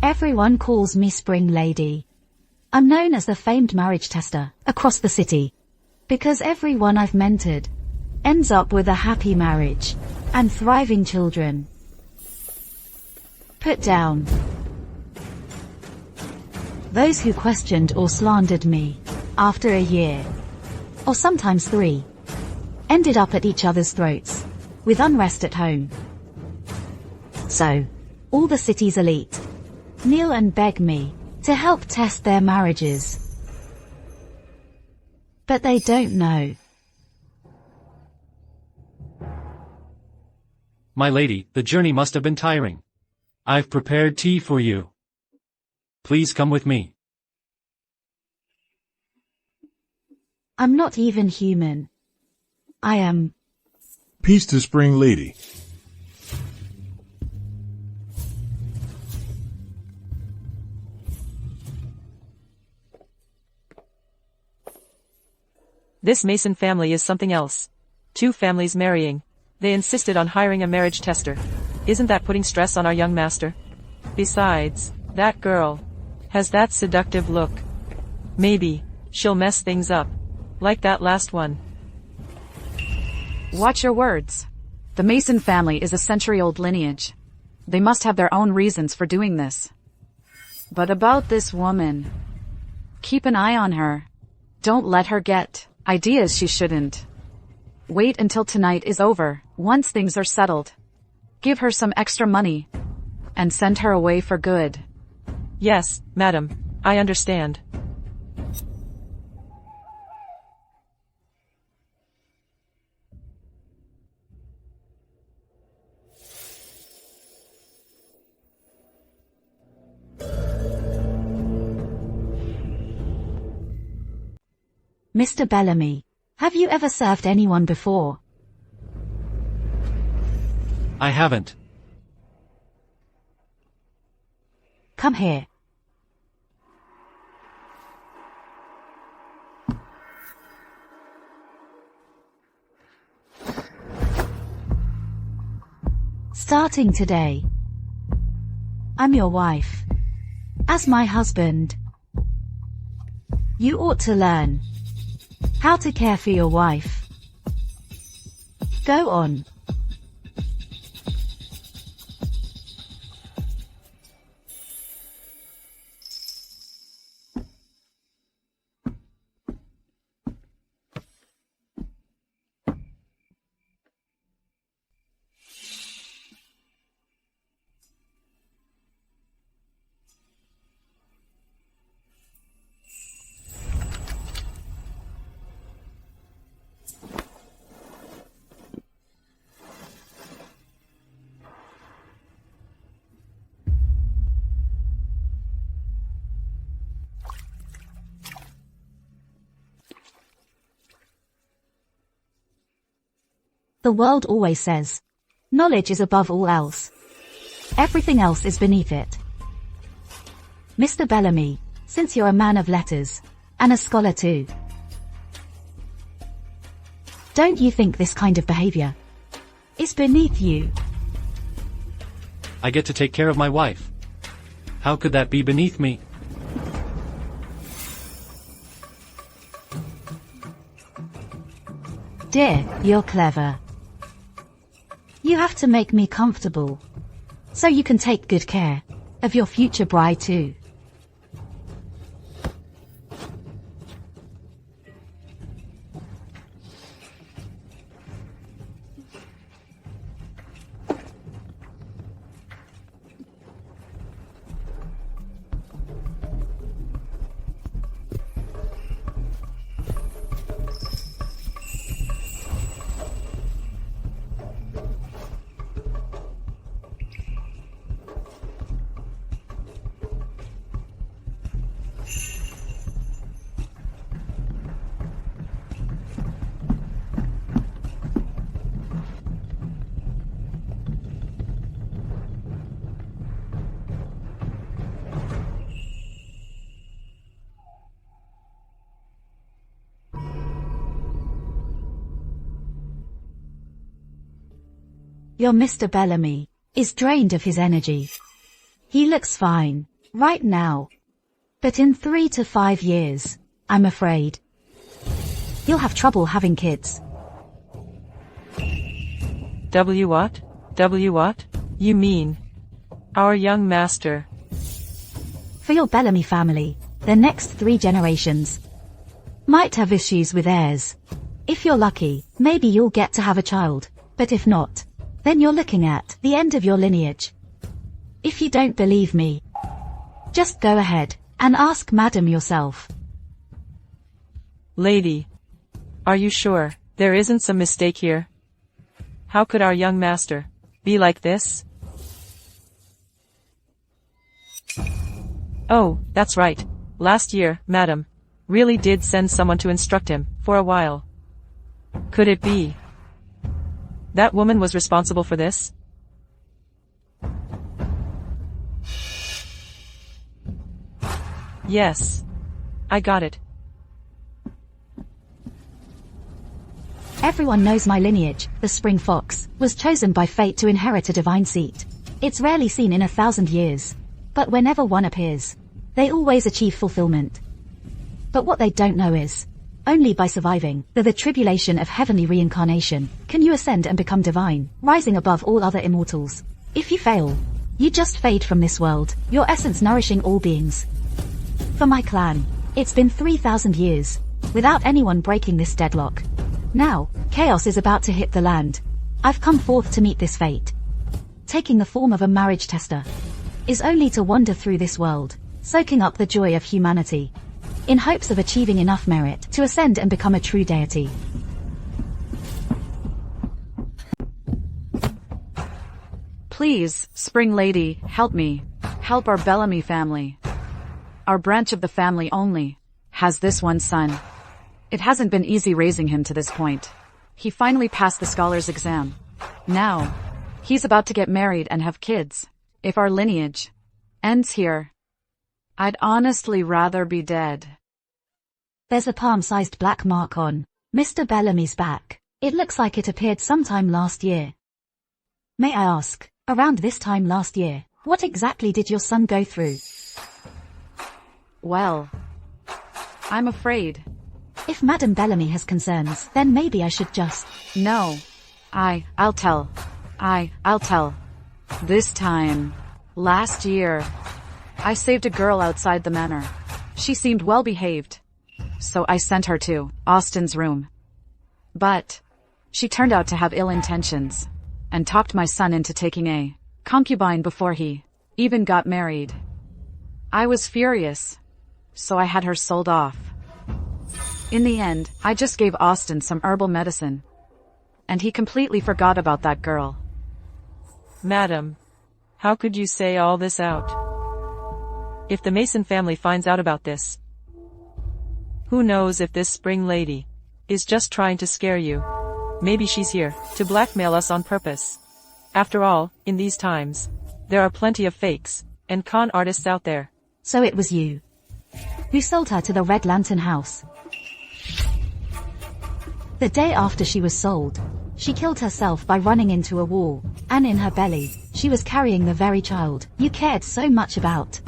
Everyone calls me Spring Lady. I'm known as the famed marriage tester across the city, because everyone I've mentored ends up with a happy marriage and thriving children. Put down. Those who questioned or slandered me after a year, or sometimes 3, ended up at each other's throats with unrest at home. So, all the city's elite kneel and beg me to help test their marriages. But they don't know. My lady, the journey must have been tiring. I've prepared tea for you. Please come with me. I'm not even human. I am. Peace to Spring Lady. This Mason family is something else. 2 families marrying. They insisted on hiring a marriage tester. Isn't that putting stress on our young master? Besides, that girl has that seductive look. Maybe she'll mess things up, like that last one. Watch your words. The Mason family is a century-old lineage. They must have their own reasons for doing this. But about this woman, keep an eye on her. Don't let her get ideas she shouldn't. Wait until tonight is over. Once things are settled, give her some extra money and send her away for good. Yes, madam, I understand. Mr. Bellamy, have you ever served anyone before? I haven't. Come here. Starting today, I'm your wife. As my husband, you ought to learn how to care for your wife. Go on. The world always says, knowledge is above all else. Everything else is beneath it. Mr. Bellamy, since you're a man of letters, and a scholar too, don't you think this kind of behavior is beneath you? I get to take care of my wife. How could that be beneath me? Dear, you're clever. You have to make me comfortable, so you can take good care of your future bride too. Your Mr. Bellamy is drained of his energy. He looks fine, right now. But in 3 to 5 years, I'm afraid, he'll have trouble having kids. What? What? You mean? Our young master. For your Bellamy family, the next 3 generations might have issues with heirs. If you're lucky, maybe you'll get to have a child, but if not, then you're looking at the end of your lineage. If you don't believe me, just go ahead and ask Madam yourself. Lady, are you sure there isn't some mistake here? How could our young master be like this? Oh, that's right. Last year, Madam really did send someone to instruct him for a while. Could it be that woman was responsible for this? Yes, I got it. Everyone knows my lineage. The spring fox was chosen by fate to inherit a divine seat. It's rarely seen in 1,000 years, but whenever one appears, they always achieve fulfillment. But what they don't know is, only by surviving the tribulation of heavenly reincarnation can you ascend and become divine, rising above all other immortals. If you fail, you just fade from this world, your essence nourishing all beings. For my clan, it's been 3,000 years, without anyone breaking this deadlock. Now, chaos is about to hit the land. I've come forth to meet this fate. Taking the form of a marriage tester is only to wander through this world, soaking up the joy of humanity, in hopes of achieving enough merit to ascend and become a true deity. Please, Spring Lady, help me. Help our Bellamy family. Our branch of the family only has this one son. It hasn't been easy raising him to this point. He finally passed the scholar's exam. Now, he's about to get married and have kids. If our lineage ends here, I'd honestly rather be dead. There's a palm-sized black mark on Mr. Bellamy's back. It looks like it appeared sometime last year. May I ask, around this time last year, what exactly did your son go through? Well, I'm afraid. If Madame Bellamy has concerns, then maybe I should just... No. I'll tell. I'll tell. This time, last year, I saved a girl outside the manor. She seemed well behaved, so I sent her to Austin's room. But she turned out to have ill intentions and talked my son into taking a concubine before he even got married. I was furious, so I had her sold off. In the end, I just gave Austin some herbal medicine, and he completely forgot about that girl. Madam, how could you say all this out? If the Mason family finds out about this, who knows if this Spring Lady is just trying to scare you? Maybe she's here to blackmail us on purpose. After all, in these times, there are plenty of fakes and con artists out there. So it was you who sold her to the Red Lantern house. The day after she was sold, she killed herself by running into a wall, and in her belly, she was carrying the very child you cared so much about.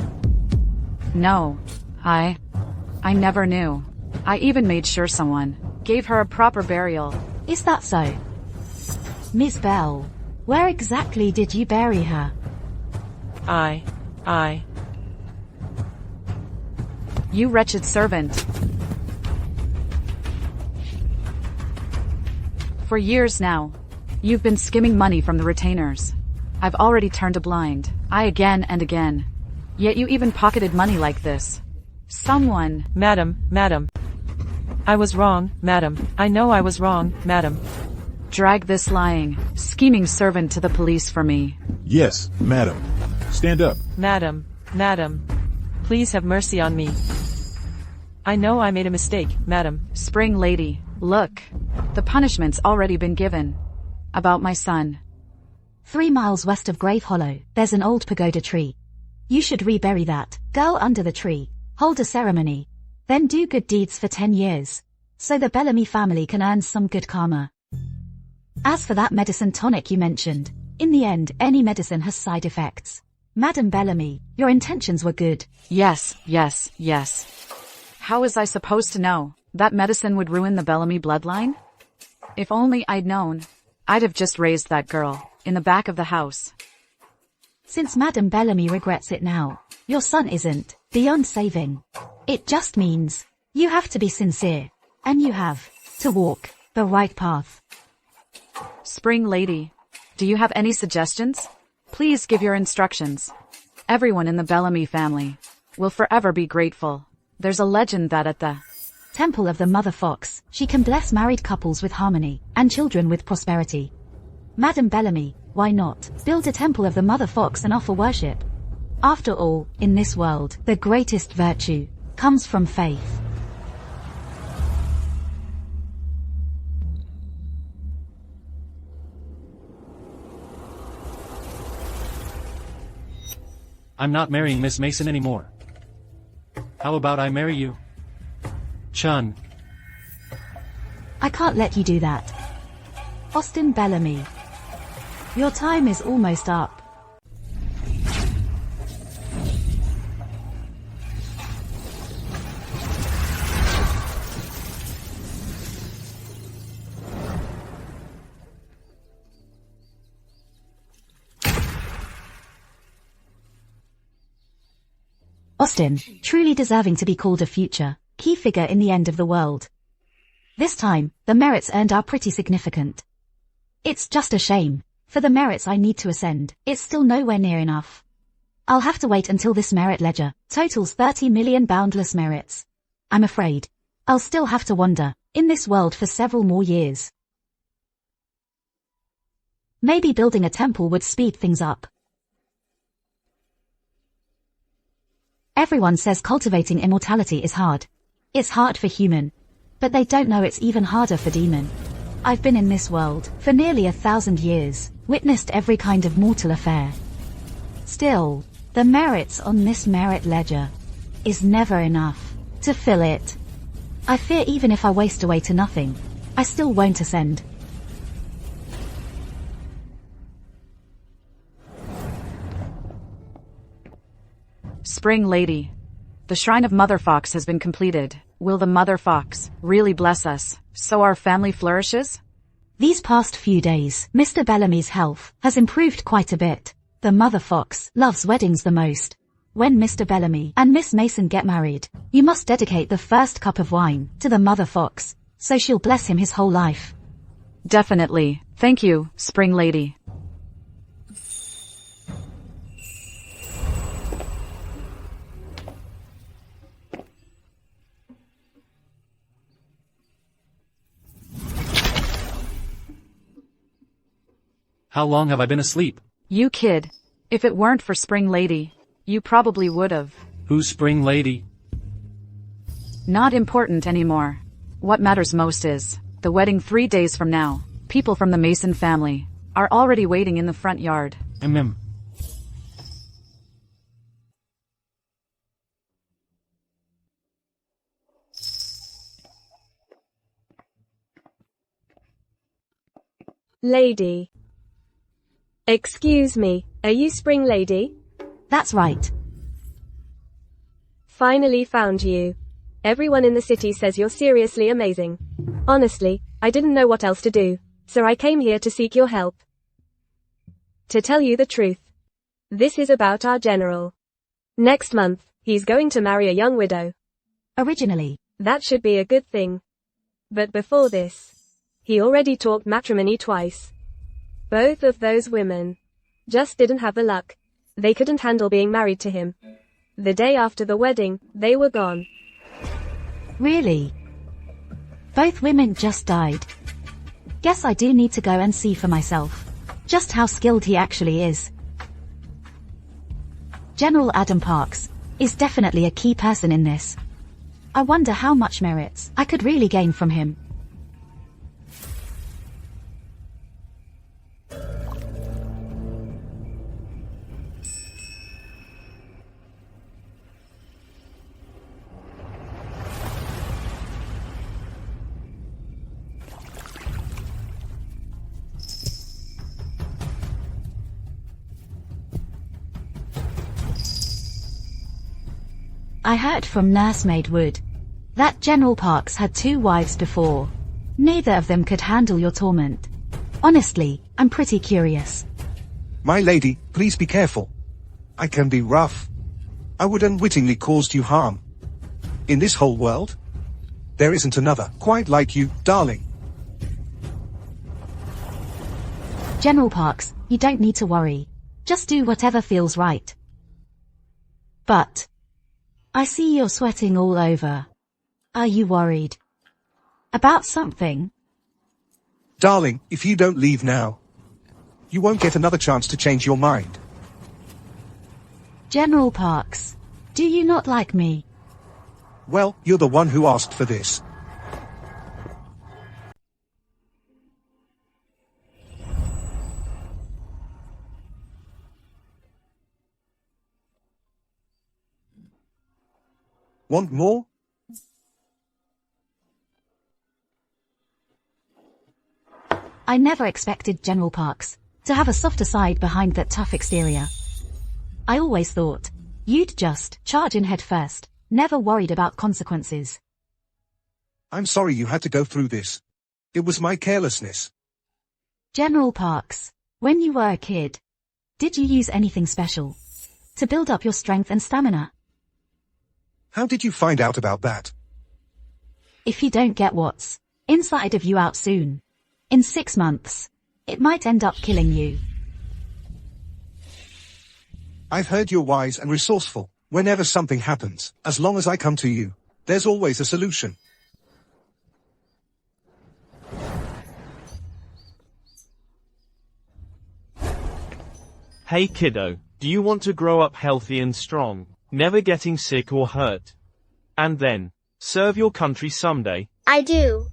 No, I never knew. I even made sure someone gave her a proper burial. Is that so? Miss Bell, where exactly did you bury her? You wretched servant. For years now, you've been skimming money from the retainers. I've already turned a blind eye again and again. Yet you even pocketed money like this. Someone... Madam. I was wrong, madam. I know I was wrong, madam. Drag this lying, scheming servant to the police for me. Yes, madam. Stand up. Madam. Please have mercy on me. I know I made a mistake, madam. Spring Lady, look. The punishment's already been given. About my son. 3 miles west of Grave Hollow, there's an old pagoda tree. You should rebury that girl under the tree, hold a ceremony, then do good deeds for 10 years, so the Bellamy family can earn some good karma. As for that medicine tonic you mentioned, in the end any medicine has side effects. Madam Bellamy, your intentions were good. Yes, yes, yes. How was I supposed to know that medicine would ruin the Bellamy bloodline? If only I'd known, I'd have just raised that girl in the back of the house. Since Madam Bellamy regrets it now, your son isn't beyond saving. It just means you have to be sincere, and you have to walk the right path. Spring Lady, do you have any suggestions? Please give your instructions. Everyone in the Bellamy family will forever be grateful. There's a legend that at the Temple of the Mother Fox, she can bless married couples with harmony, and children with prosperity. Madam Bellamy, why not build a temple of the Mother Fox and offer worship? After all, in this world, the greatest virtue comes from faith. I'm not marrying Miss Mason anymore. How about I marry you? Chun. I can't let you do that. Austin Bellamy. Your time is almost up. Austin, truly deserving to be called a future key figure in the end of the world. This time, the merits earned are pretty significant. It's just a shame. For the merits I need to ascend, it's still nowhere near enough. I'll have to wait until this merit ledger totals 30 million boundless merits. I'm afraid I'll still have to wander in this world for several more years. Maybe building a temple would speed things up. Everyone says cultivating immortality is hard. It's hard for human, but they don't know it's even harder for demon. I've been in this world for nearly 1,000 years, witnessed every kind of mortal affair. Still, the merits on this merit ledger is never enough to fill it. I fear even if I waste away to nothing, I still won't ascend. Spring Lady, the Shrine of Mother Fox has been completed. Will the Mother Fox really bless us, so our family flourishes? These past few days, Mr. Bellamy's health has improved quite a bit. The Mother Fox loves weddings the most. When Mr. Bellamy and Miss Mason get married, you must dedicate the first cup of wine to the Mother Fox, so she'll bless him his whole life. Definitely. Thank you, Spring Lady. How long have I been asleep? You kid. If it weren't for Spring Lady, you probably would've. Who's Spring Lady? Not important anymore. What matters most is the wedding 3 days from now. People from the Mason family are already waiting in the front yard. Lady. Excuse me, are you Spring Lady? That's right. Finally found you. Everyone in the city says you're seriously amazing. Honestly, I didn't know what else to do, so I came here to seek your help. To tell you the truth, this is about our general. Next month, he's going to marry a young widow. Originally, That should be a good thing. But before this, he already talked matrimony twice. Both of those women just didn't have the luck. They couldn't handle being married to him. The day after the wedding, they were gone. really. Both women just died. Guess I do need to go and see for myself just how skilled he actually is. General Adam Parks is definitely a key person in this. I wonder how much merits I could really gain from him. I heard from nursemaid Wood that General Parks had 2 wives before. Neither of them could handle your torment. Honestly, I'm pretty curious. My lady, please be careful. I can be rough. I would unwittingly caused you harm. In this whole world, there isn't another quite like you, darling. General Parks, you don't need to worry. Just do whatever feels right. But I see you're sweating all over. Are you worried about something? Darling, if you don't leave now, you won't get another chance to change your mind. General Parks, do you not like me? Well, you're the one who asked for this. Want more? I never expected General Parks to have a softer side behind that tough exterior. I always thought you'd just charge in head first, never worried about consequences. I'm sorry you had to go through this. It was my carelessness. General Parks, when you were a kid, did you use anything special to build up your strength and stamina? How did you find out about that? If you don't get what's inside of you out soon, in 6 months, it might end up killing you. I've heard you're wise and resourceful. Whenever something happens, as long as I come to you, there's always a solution. Hey kiddo, do you want to grow up healthy and strong, never getting sick or hurt? And then, serve your country someday? I do.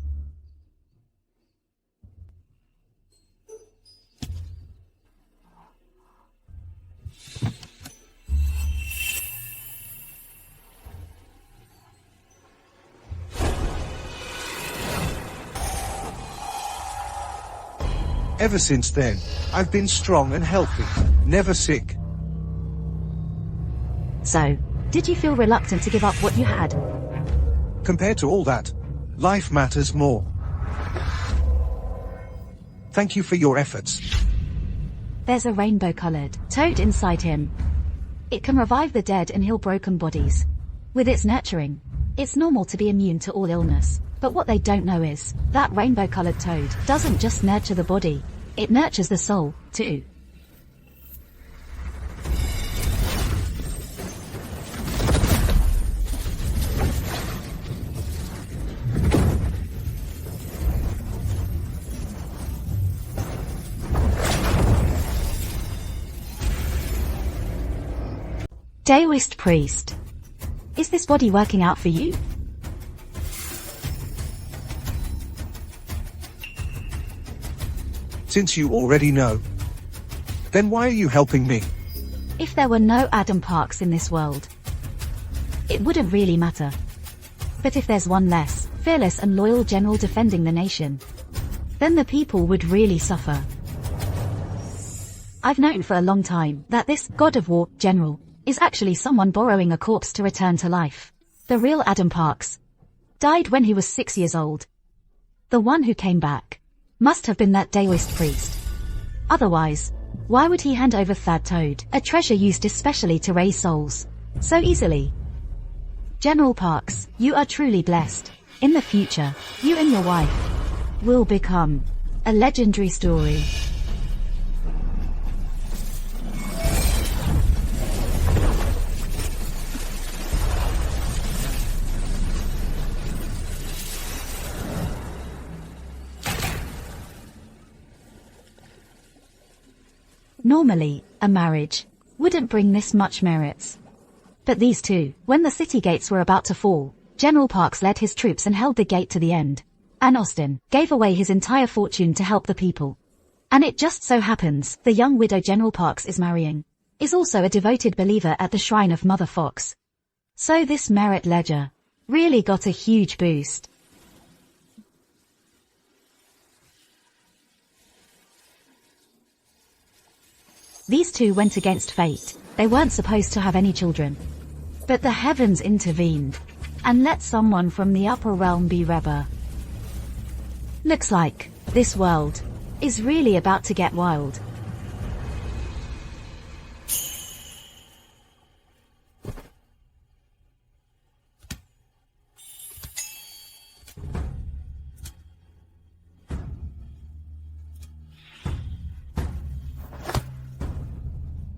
Ever since then, I've been strong and healthy, never sick. So, did you feel reluctant to give up what you had? Compared to all that, life matters more. Thank you for your efforts. There's a rainbow-colored toad inside him. It can revive the dead and heal broken bodies. With its nurturing, it's normal to be immune to all illness. But what they don't know is that rainbow-colored toad doesn't just nurture the body, it nurtures the soul, too. Taoist priest. Is this body working out for you? Since you already know, then why are you helping me? If there were no Adam Parks in this world, it wouldn't really matter. But if there's one less, fearless and loyal general defending the nation, then the people would really suffer. I've known for a long time that this god of war general is actually someone borrowing a corpse to return to life. The real Adam Parks died when he was 6 years old. The one who came back must have been that Taoist priest. Otherwise, why would he hand over Thad Toad, a treasure used especially to raise souls, so easily? General Parks, you are truly blessed. In the future, you and your wife will become a legendary story. Normally, a marriage wouldn't bring this much merits. But these two, when the city gates were about to fall, General Parks led his troops and held the gate to the end. And Austin gave away his entire fortune to help the people. And it just so happens, the young widow General Parks is marrying is also a devoted believer at the shrine of Mother Fox. So this merit ledger really got a huge boost. These two went against fate. They weren't supposed to have any children. But the heavens intervened and let someone from the upper realm be Reba. Looks like this world is really about to get wild.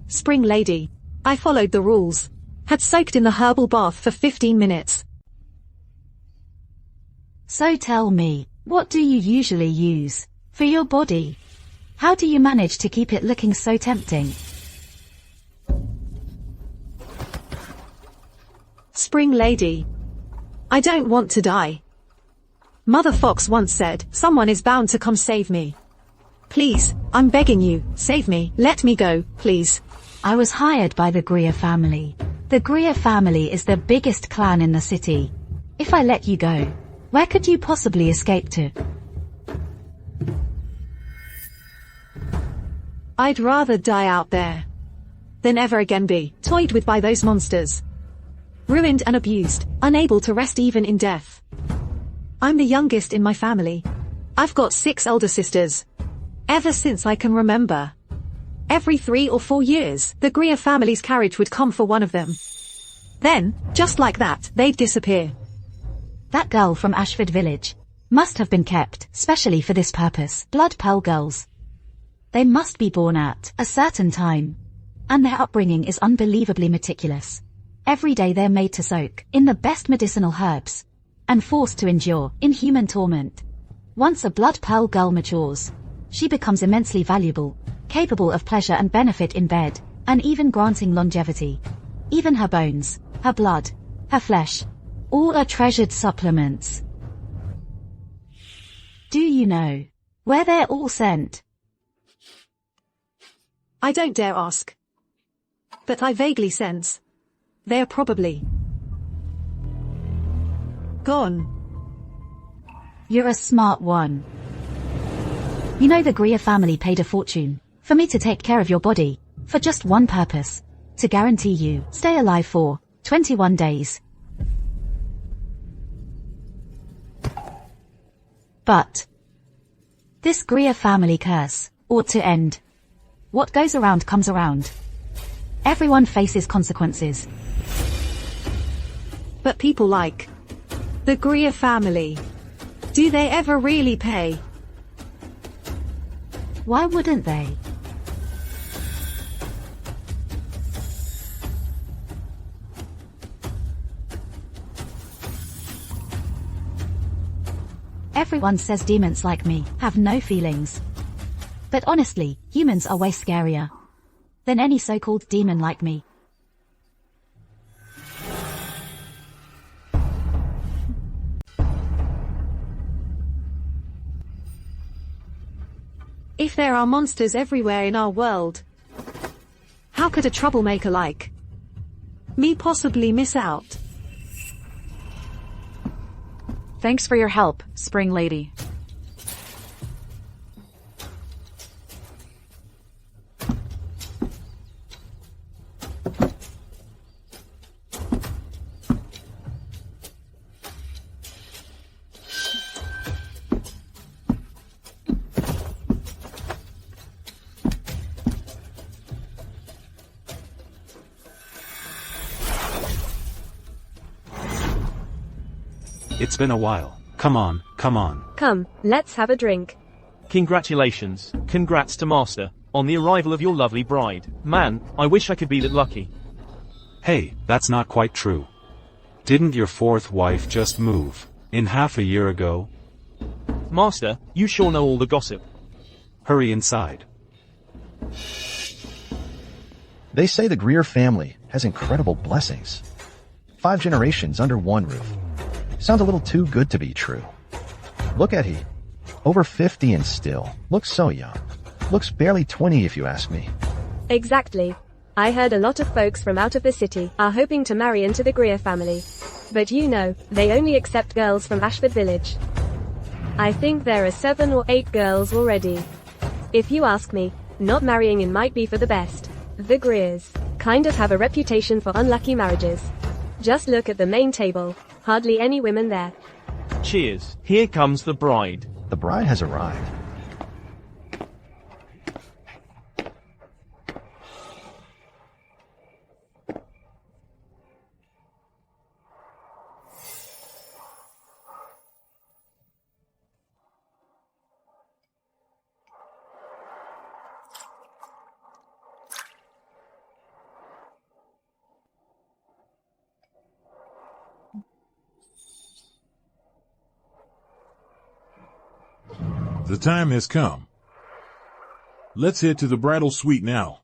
Spring lady. I followed the rules. Had soaked in the herbal bath for 15 minutes. So tell me, what do you usually use for your body? How do you manage to keep it looking so tempting? Spring lady. I don't want to die. Mother Fox once said, someone is bound to come save me. Please, I'm begging you, save me, let me go, please. I was hired by the Greer family. The Greer family is the biggest clan in the city. If I let you go, where could you possibly escape to? I'd rather die out there than ever again be toyed with by those monsters. Ruined and abused, unable to rest even in death. I'm the youngest in my family. I've got 6 elder sisters. Ever since I can remember. Every 3 or 4 years, the Greer family's carriage would come for one of them. Then, just like that, they'd disappear. That girl from Ashford village must have been kept, specially for this purpose. Blood pearl girls. They must be born at a certain time. And their upbringing is unbelievably meticulous. Every day they're made to soak in the best medicinal herbs and forced to endure inhuman torment. Once a blood pearl girl matures, she becomes immensely valuable, capable of pleasure and benefit in bed, and even granting longevity. Even her bones, her blood, her flesh, all are treasured supplements. Do you know where they're all sent? I don't dare ask. But I vaguely sense they're probably gone. You're a smart one. You know the Greer family paid a fortune for me to take care of your body, for just one purpose, to guarantee you stay alive for 21 days. But this Greer family curse ought to end. What goes around comes around. Everyone faces consequences. But people like the Greer family, do they ever really pay? Why wouldn't they? Everyone says demons like me have no feelings. But honestly, humans are way scarier than any so-called demon like me. If there are monsters everywhere in our world, how could a troublemaker like me possibly miss out? Thanks for your help, Spring Lady. It's been a while. Come on, come on. Come, let's have a drink. Congratulations, congrats to Master, on the arrival of your lovely bride. Man, I wish I could be that lucky. Hey, that's not quite true. Didn't your 4th wife just move in half a year ago? Master, you sure know all the gossip. Hurry inside. They say the Greer family has incredible blessings. 5 generations under one roof. Sounds a little too good to be true. Look at he. Over 50 and still. Looks so young. Looks barely 20 if you ask me. Exactly. I heard a lot of folks from out of the city are hoping to marry into the Greer family. But you know, they only accept girls from Ashford village. I think there are 7 or 8 girls already. If you ask me, not marrying in might be for the best. The Greers kind of have a reputation for unlucky marriages. Just look at the main table. Hardly any women there. Cheers. Here comes the bride. The bride has arrived. The time has come. Let's head to the bridal suite now.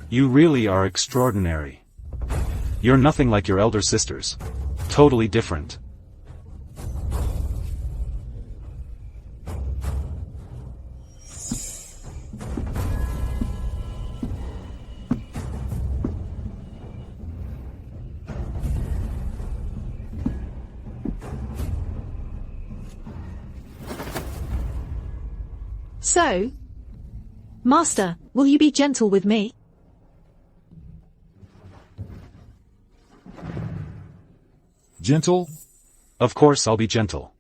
You really are extraordinary. You're nothing like your elder sisters. Totally different. So, Master, will you be gentle with me? Gentle? Of course I'll be gentle.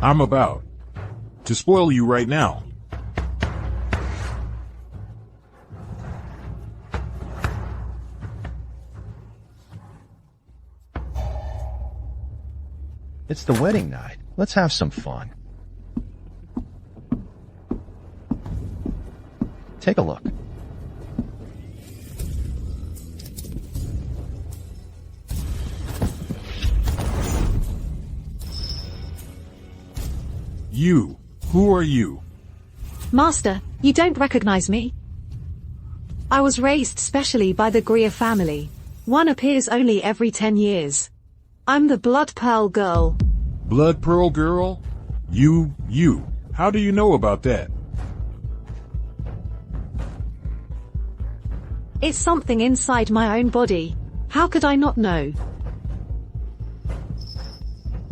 I'm about to spoil you right now. It's the wedding night. Let's have some fun. Take a look. You. Who are you? Master, you don't recognize me? I was raised specially by the Greer family. One appears only every 10 years. I'm the Blood Pearl Girl. Blood Pearl Girl? You. How do you know about that? It's something inside my own body. How could I not know?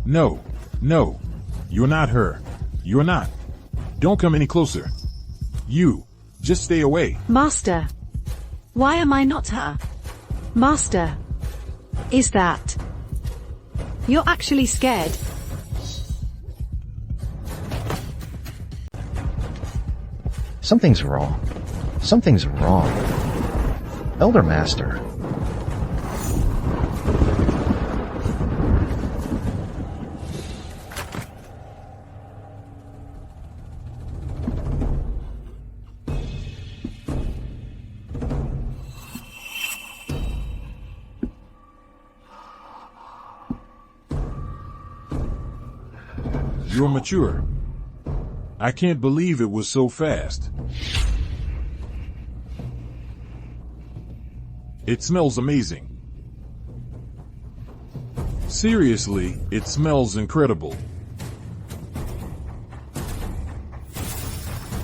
No. You're not her. You're not. Don't come any closer. You. Just stay away. Master. Why am I not her? Master. Is that... You're actually scared. Something's wrong. Something's wrong. Elder Master. You're mature. I can't believe it was so fast. It smells amazing. Seriously, it smells incredible.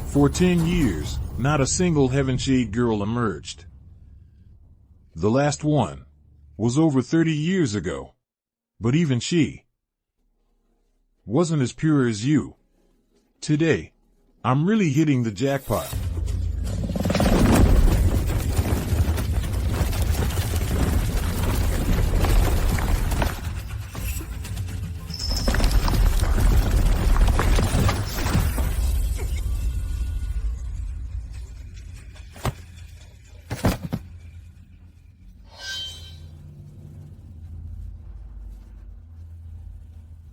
For 10 years, not a single Heaven Shade girl emerged. The last one was over 30 years ago. But even she wasn't as pure as you. Today, I'm really hitting the jackpot.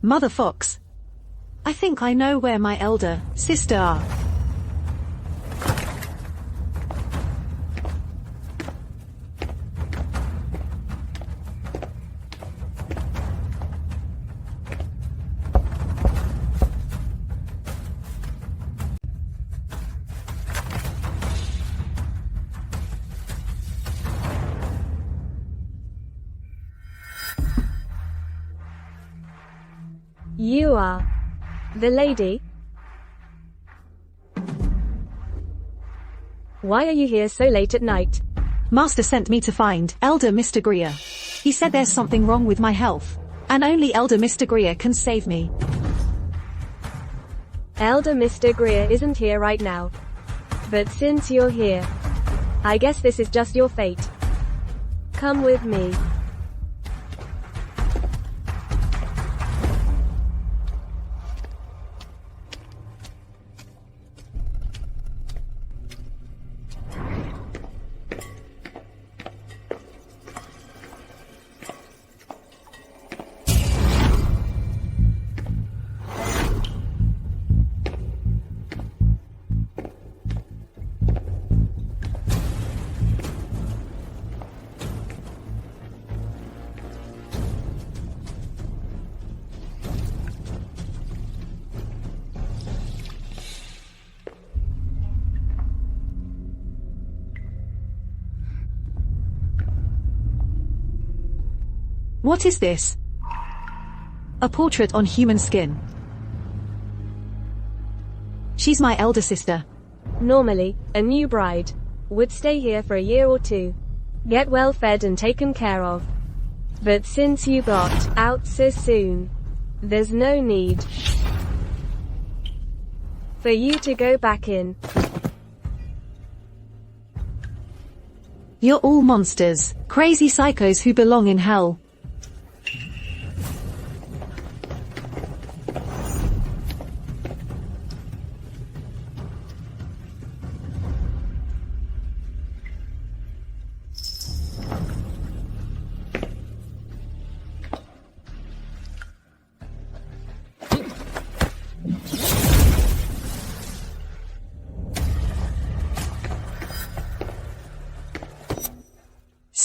Mother Fox. I think I know where my elder sister are. You are the lady? Why are you here so late at night? Master sent me to find Elder Mr. Greer. He said there's something wrong with my health, and only Elder Mr. Greer can save me. Elder Mr. Greer isn't here right now. But since you're here, I guess this is just your fate. Come with me. What is this? A portrait on human skin. She's my elder sister. Normally, a new bride would stay here for a year or two, get well fed and taken care of. But since you got out so soon, there's no need for you to go back in. You're all monsters, crazy psychos who belong in hell.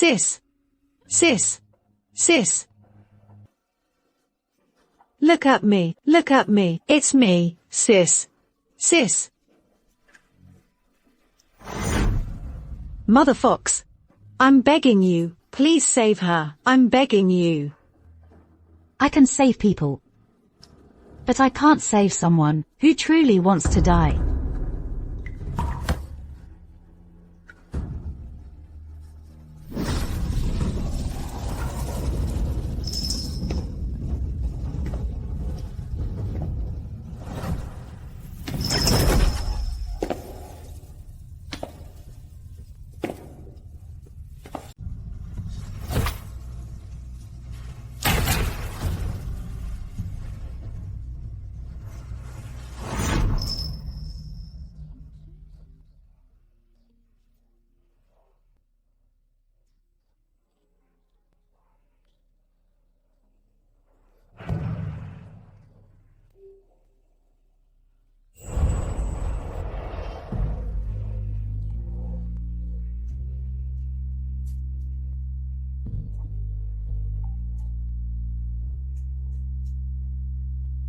Sis. Sis. Sis. Look at me. Look at me. It's me, sis. Sis. Mother Fox. I'm begging you, please save her. I'm begging you. I can save people. But I can't save someone who truly wants to die.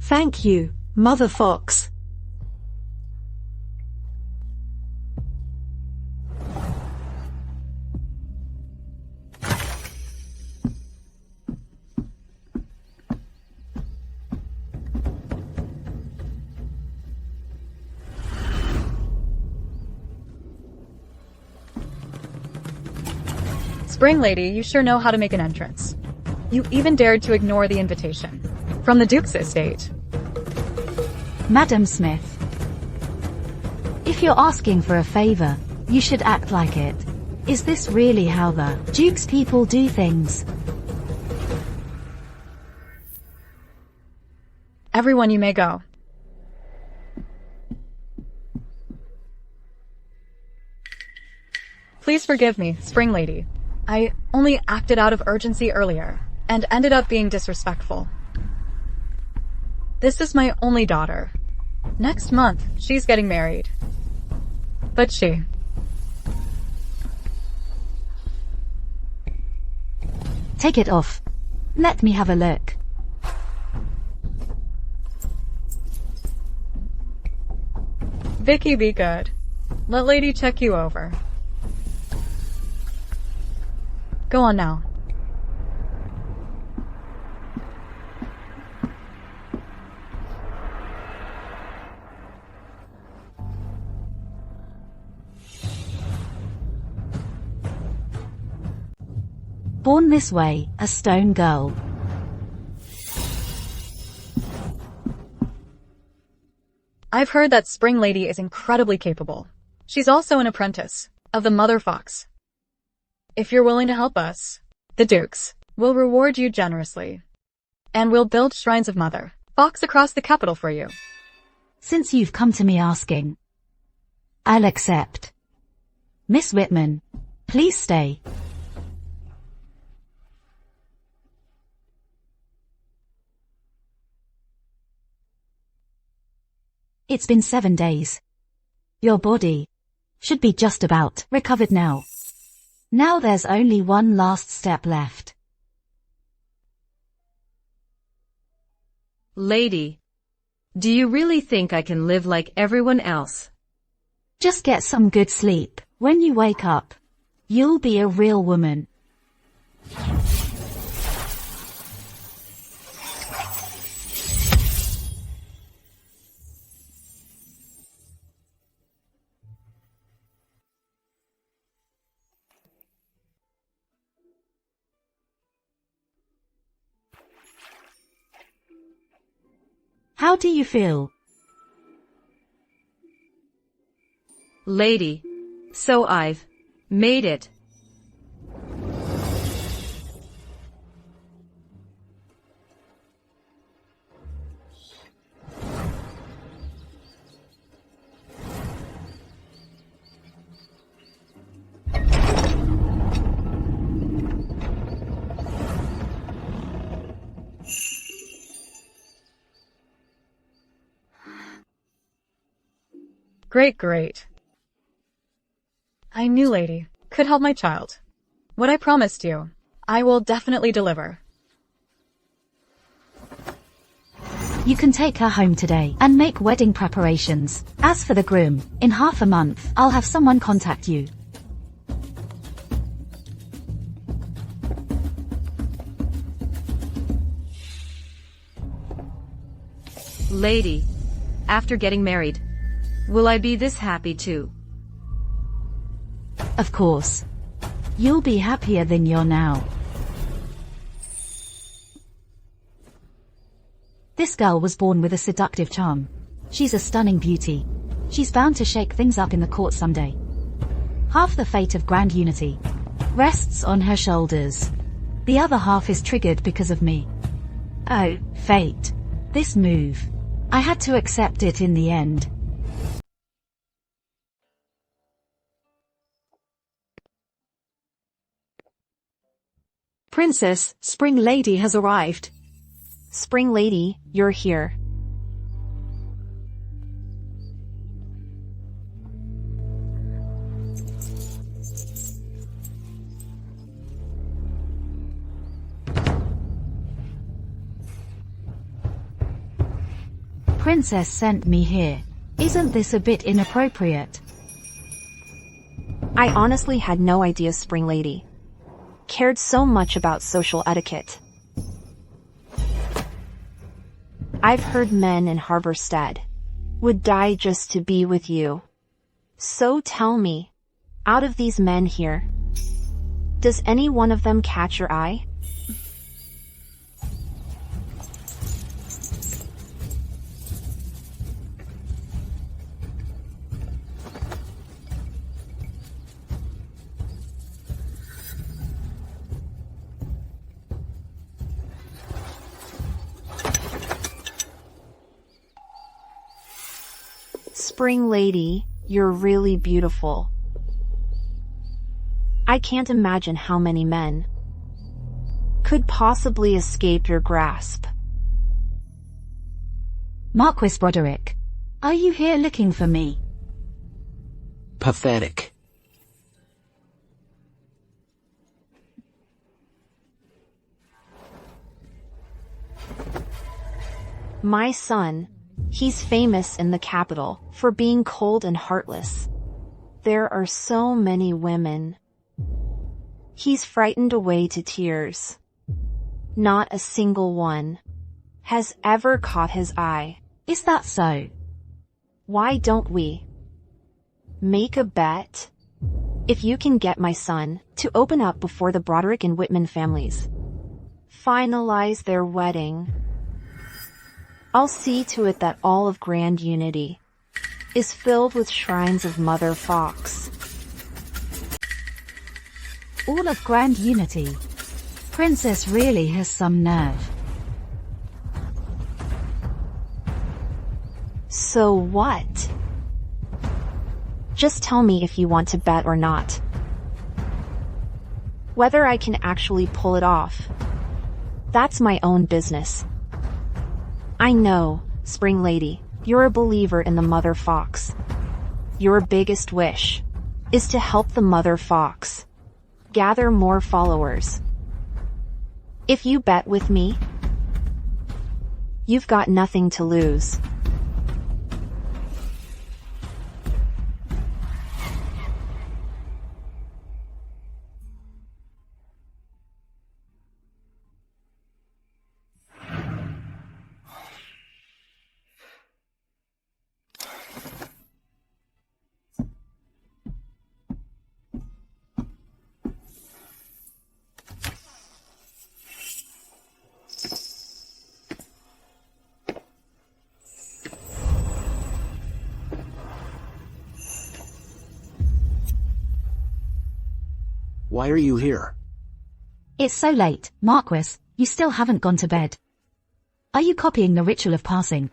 Thank you, Mother Fox. Spring Lady, you sure know how to make an entrance. You even dared to ignore the invitation from the Duke's estate. Madam Smith, if you're asking for a favor, you should act like it. Is this really how the Duke's people do things? Everyone, you may go. Please forgive me, Spring Lady. I only acted out of urgency earlier, and ended up being disrespectful. This is my only daughter. Next month, she's getting married. But Take it off. Let me have a look. Vicky, be good. Let Lady check you over. Go on now. Born this way, a stone girl. I've heard that Spring Lady is incredibly capable. She's also an apprentice of the Mother Fox. If you're willing to help us, the Dukes will reward you generously. And we'll build shrines of Mother Fox across the capital for you. Since you've come to me asking, I'll accept. Miss Whitman, please stay. It's been 7 days. Your body should be just about recovered now. Now there's only one last step left. Lady, do you really think I can live like everyone else? Just get some good sleep. When you wake up, you'll be a real woman. How do you feel? Lady, so I've made it. Great. I knew Lady could help my child. What I promised you, I will definitely deliver. You can take her home today and make wedding preparations. As for the groom, in half a month, I'll have someone contact you. Lady, after getting married, will I be this happy too? Of course. You'll be happier than you're now. This girl was born with a seductive charm. She's a stunning beauty. She's bound to shake things up in the court someday. Half the fate of Grand Unity rests on her shoulders. The other half is triggered because of me. Oh, fate. This move. I had to accept it in the end. Princess, Spring Lady has arrived. Spring Lady, you're here. Princess sent me here. Isn't this a bit inappropriate? I honestly had no idea Spring Lady cared so much about social etiquette. I've heard men in Harborstead would die just to be with you. So tell me, out of these men here, does any one of them catch your eye? Spring Lady, you're really beautiful. I can't imagine how many men could possibly escape your grasp. Marquis Broderick, are you here looking for me? Pathetic. My son, he's famous in the capital for being cold and heartless. There are so many women he's frightened away to tears. Not a single one has ever caught his eye. Is that so? Why don't we make a bet? If you can get my son to open up before the Broderick and Whitman families finalize their wedding, I'll see to it that all of Grand Unity is filled with shrines of Mother Fox. All of Grand Unity. Princess really has some nerve. So what? Just tell me if you want to bet or not. Whether I can actually pull it off, that's my own business. I know, Spring Lady, you're a believer in the Mother Fox. Your biggest wish is to help the Mother Fox gather more followers. If you bet with me, you've got nothing to lose. Why are you here? It's so late, Marquis, you still haven't gone to bed. Are you copying the ritual of passing?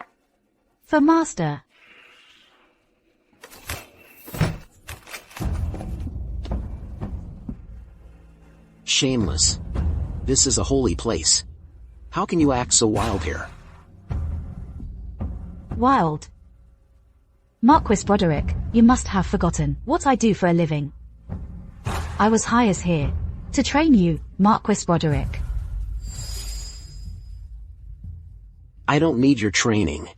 For Master. Shameless. This is a holy place. How can you act so wild here? Wild. Marquis Broderick, you must have forgotten what I do for a living. I was hired here to train you, Marquis Broderick. I don't need your training.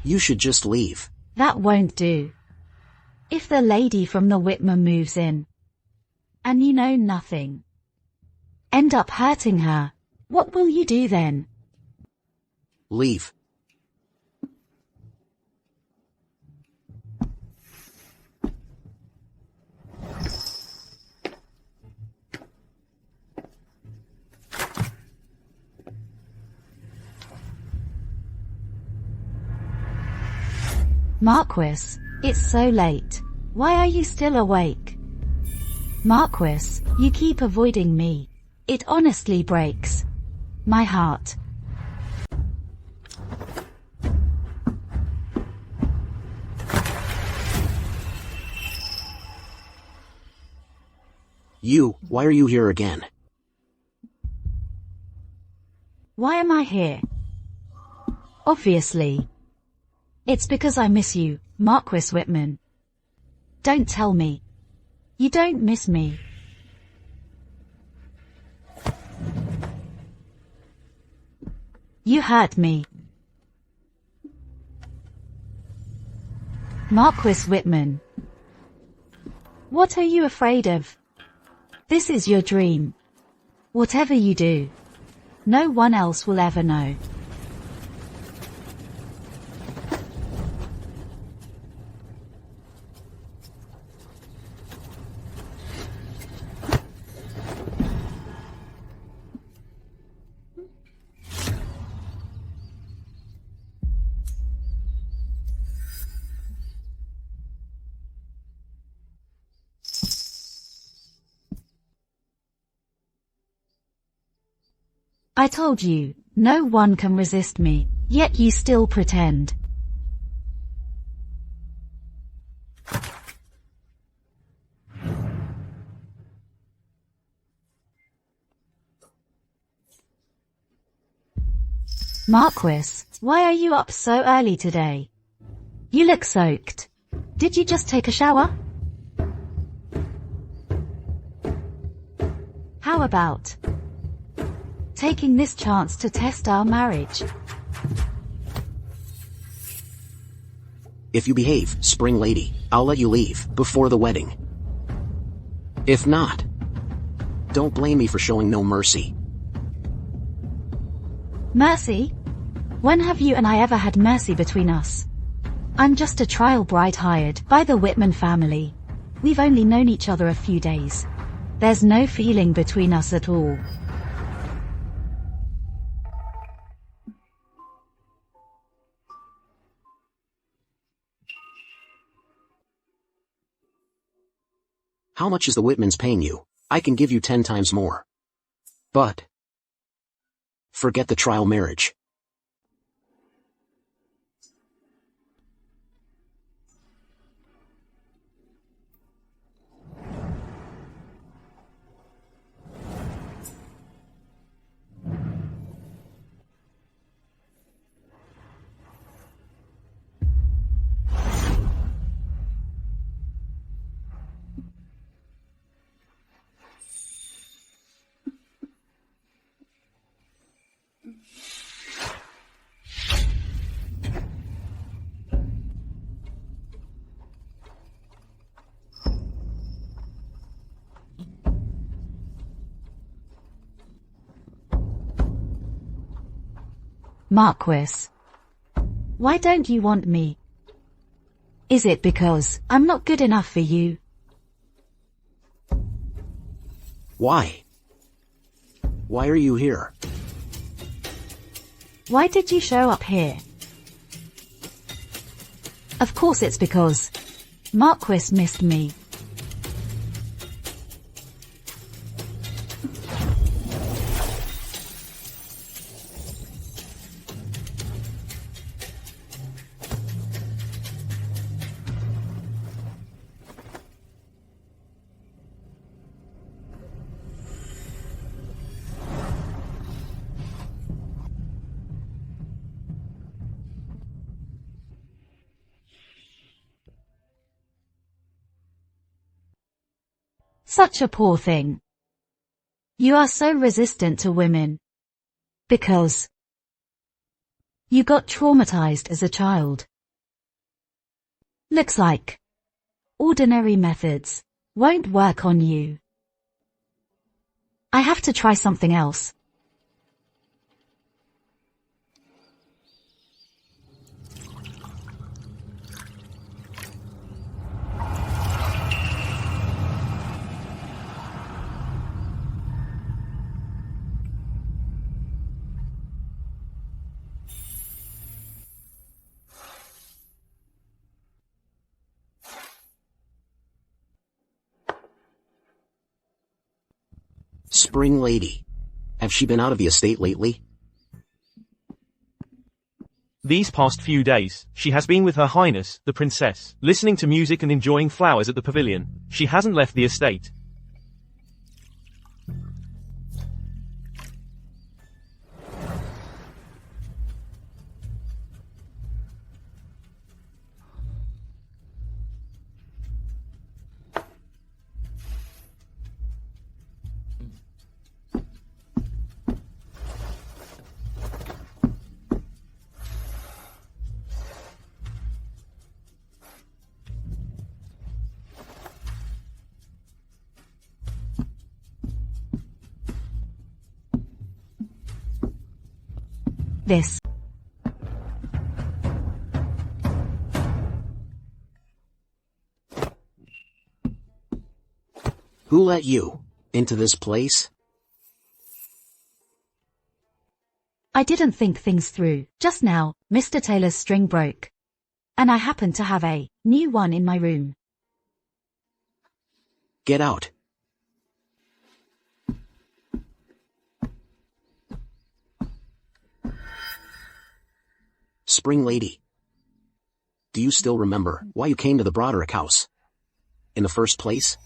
You should just leave. That won't do. If the lady from the Whitman moves in, and you know nothing, end up hurting her, what will you do then? Leave. Marquis, it's so late. Why are you still awake? Marquis, you keep avoiding me. It honestly breaks my heart. Why are you here again? Why am I here? Obviously. It's because I miss you, Marquis Whitman. Don't tell me. You don't miss me. You hurt me. Marquis Whitman. What are you afraid of? This is your dream. Whatever you do, no one else will ever know. I told you, no one can resist me, yet you still pretend. Marquis, why are you up so early today? You look soaked. Did you just take a shower? How about taking this chance to test our marriage? If you behave, Spring Lady, I'll let you leave before the wedding. If not, don't blame me for showing no mercy. Mercy? When have you and I ever had mercy between us? I'm just a trial bride hired by the Whitman family. We've only known each other a few days. There's no feeling between us at all. How much is the Whitmans paying you? I can give you 10 times more. But forget the trial marriage. Marquis. Why don't you want me? Is it because I'm not good enough for you? Why? Why are you here? Why did you show up here? Of course it's because Marquis missed me. Such a poor thing. You are so resistant to women. Because you got traumatized as a child. Looks like ordinary methods won't work on you. I have to try something else. Spring Lady. Have she been out of the estate lately? These past few days, she has been with Her Highness, the Princess, listening to music and enjoying flowers at the pavilion. She hasn't left the estate. This. Who let you into this place? I didn't think things through. Just now, Mr. Taylor's string broke. And I happened to have a new one in my room. Get out. Spring Lady. Do you still remember why you came to the Broderick house? In the first place?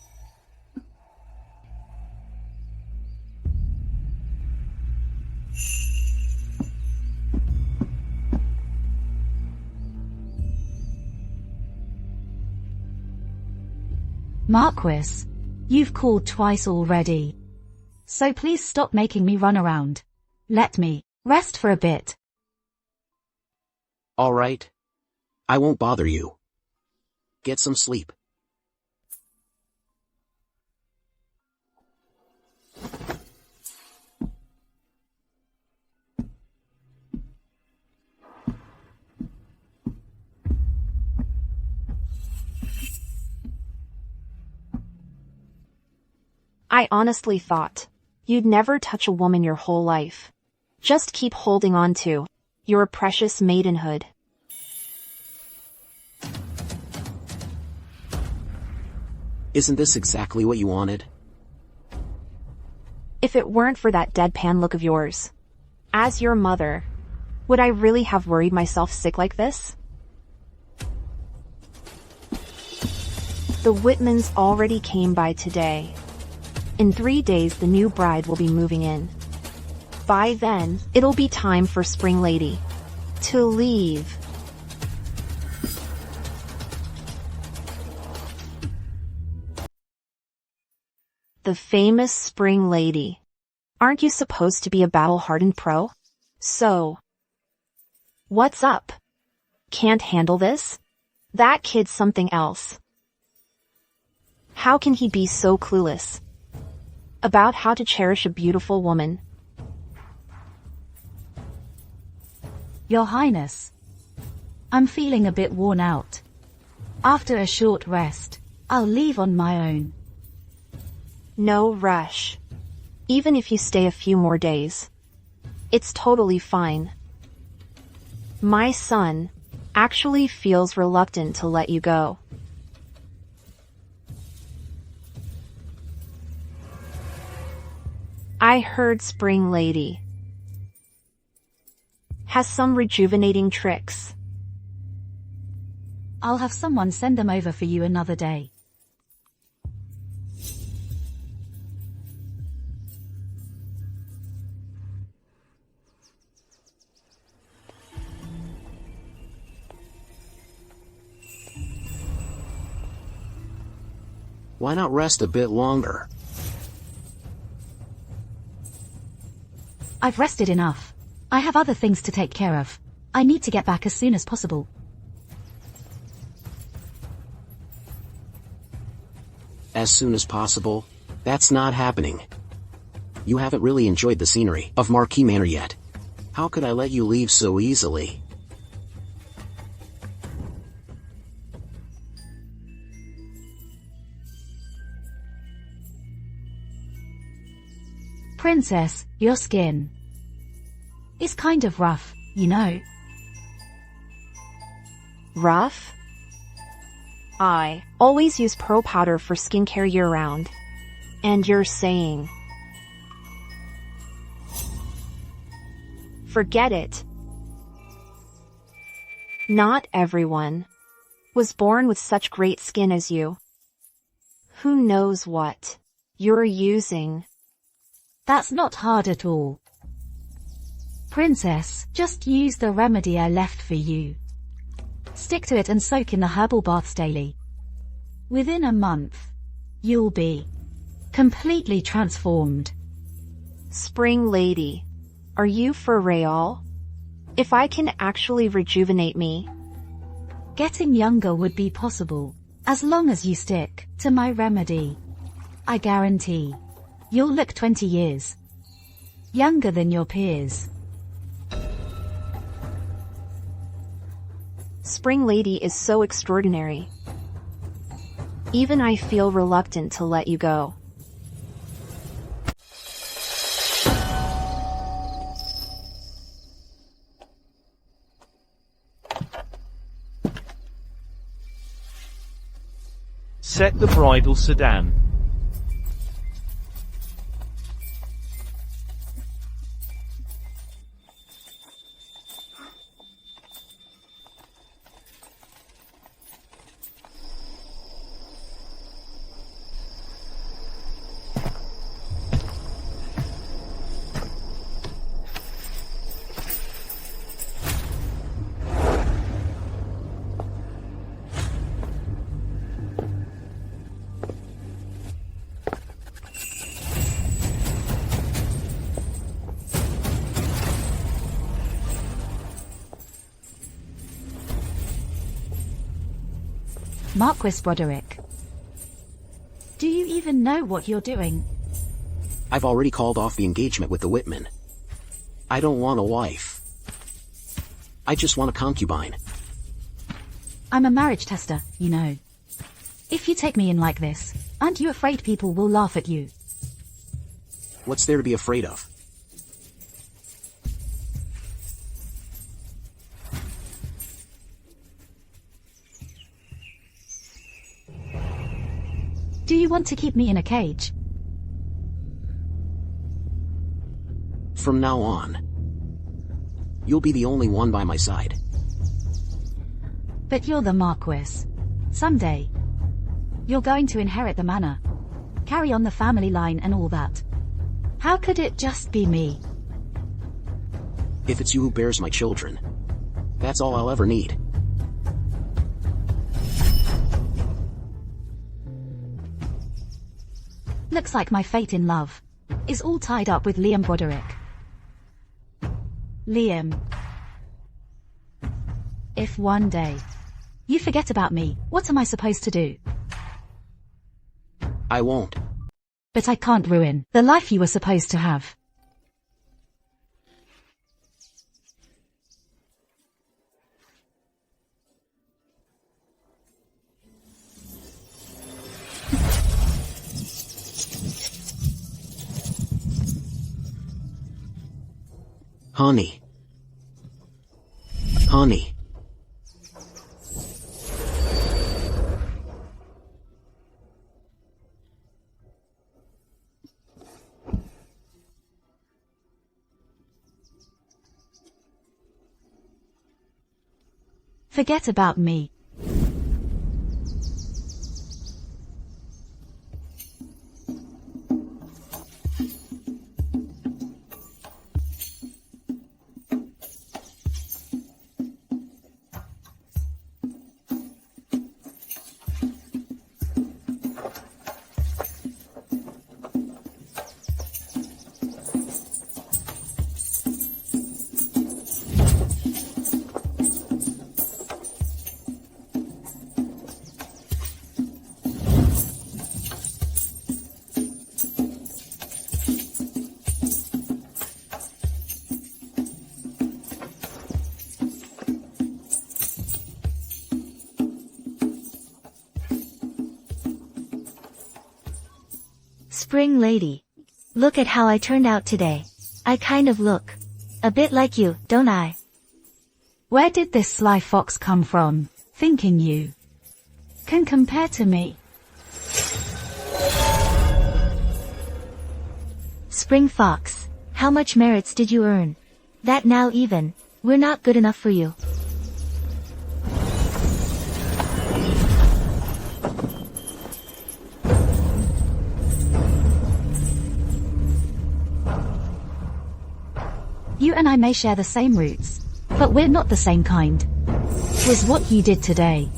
Marquis, you've called twice already. So please stop making me run around. Let me rest for a bit. All right. I won't bother you. Get some sleep. I honestly thought you'd never touch a woman your whole life. Just keep holding on to your precious maidenhood. Isn't this exactly what you wanted? If it weren't for that deadpan look of yours, as your mother, would I really have worried myself sick like this? The Whitmans already came by today. In 3 days the new bride will be moving in. By then, it'll be time for Spring Lady to leave. The famous Spring Lady. Aren't you supposed to be a battle-hardened pro? So, what's up? Can't handle this? That kid's something else. How can he be so clueless about how to cherish a beautiful woman? Your Highness, I'm feeling a bit worn out. After a short rest, I'll leave on my own. No rush. Even if you stay a few more days, it's totally fine. My son actually feels reluctant to let you go. I heard Spring Lady has some rejuvenating tricks. I'll have someone send them over for you another day. Why not rest a bit longer? I've rested enough. I have other things to take care of. I need to get back as soon as possible. As soon as possible? That's not happening. You haven't really enjoyed the scenery of Marquis Manor yet. How could I let you leave so easily? Princess, your skin is kind of rough, you know. Rough? I always use pearl powder for skincare year-round. And you're saying, forget it. Not everyone was born with such great skin as you. Who knows what you're using? That's not hard at all. Princess, just use the remedy I left for you. Stick to it and soak in the herbal baths daily. Within a month, you'll be completely transformed. Spring Lady, are you for real? If I can actually rejuvenate me? Getting younger would be possible, as long as you stick to my remedy. I guarantee you'll look 20 years younger than your peers. Spring Lady is so extraordinary. Even I feel reluctant to let you go. Set the bridal sedan. Marquis Broderick, do you even know what you're doing? I've already called off the engagement with the Whitman. I don't want a wife. I just want a concubine. I'm a marriage tester, you know. If you take me in like this, aren't you afraid people will laugh at you? What's there to be afraid of? Do you want to keep me in a cage? From now on, you'll be the only one by my side. But you're the Marquis. Someday, you're going to inherit the manor, carry on the family line and all that. How could it just be me? If it's you who bears my children, that's all I'll ever need. Looks like my fate in love is all tied up with Liam Broderick. Liam. If one day you forget about me, what am I supposed to do? I won't. But I can't ruin the life you were supposed to have. Honey. Honey. Forget about me. Spring lady. Look at how I turned out today. I kind of look a bit like you, don't I? Where did this sly fox come from, thinking you can compare to me? Spring fox, how much merits did you earn? That now even, we're not good enough for you. You and I may share the same roots, but we're not the same kind. Was what you did today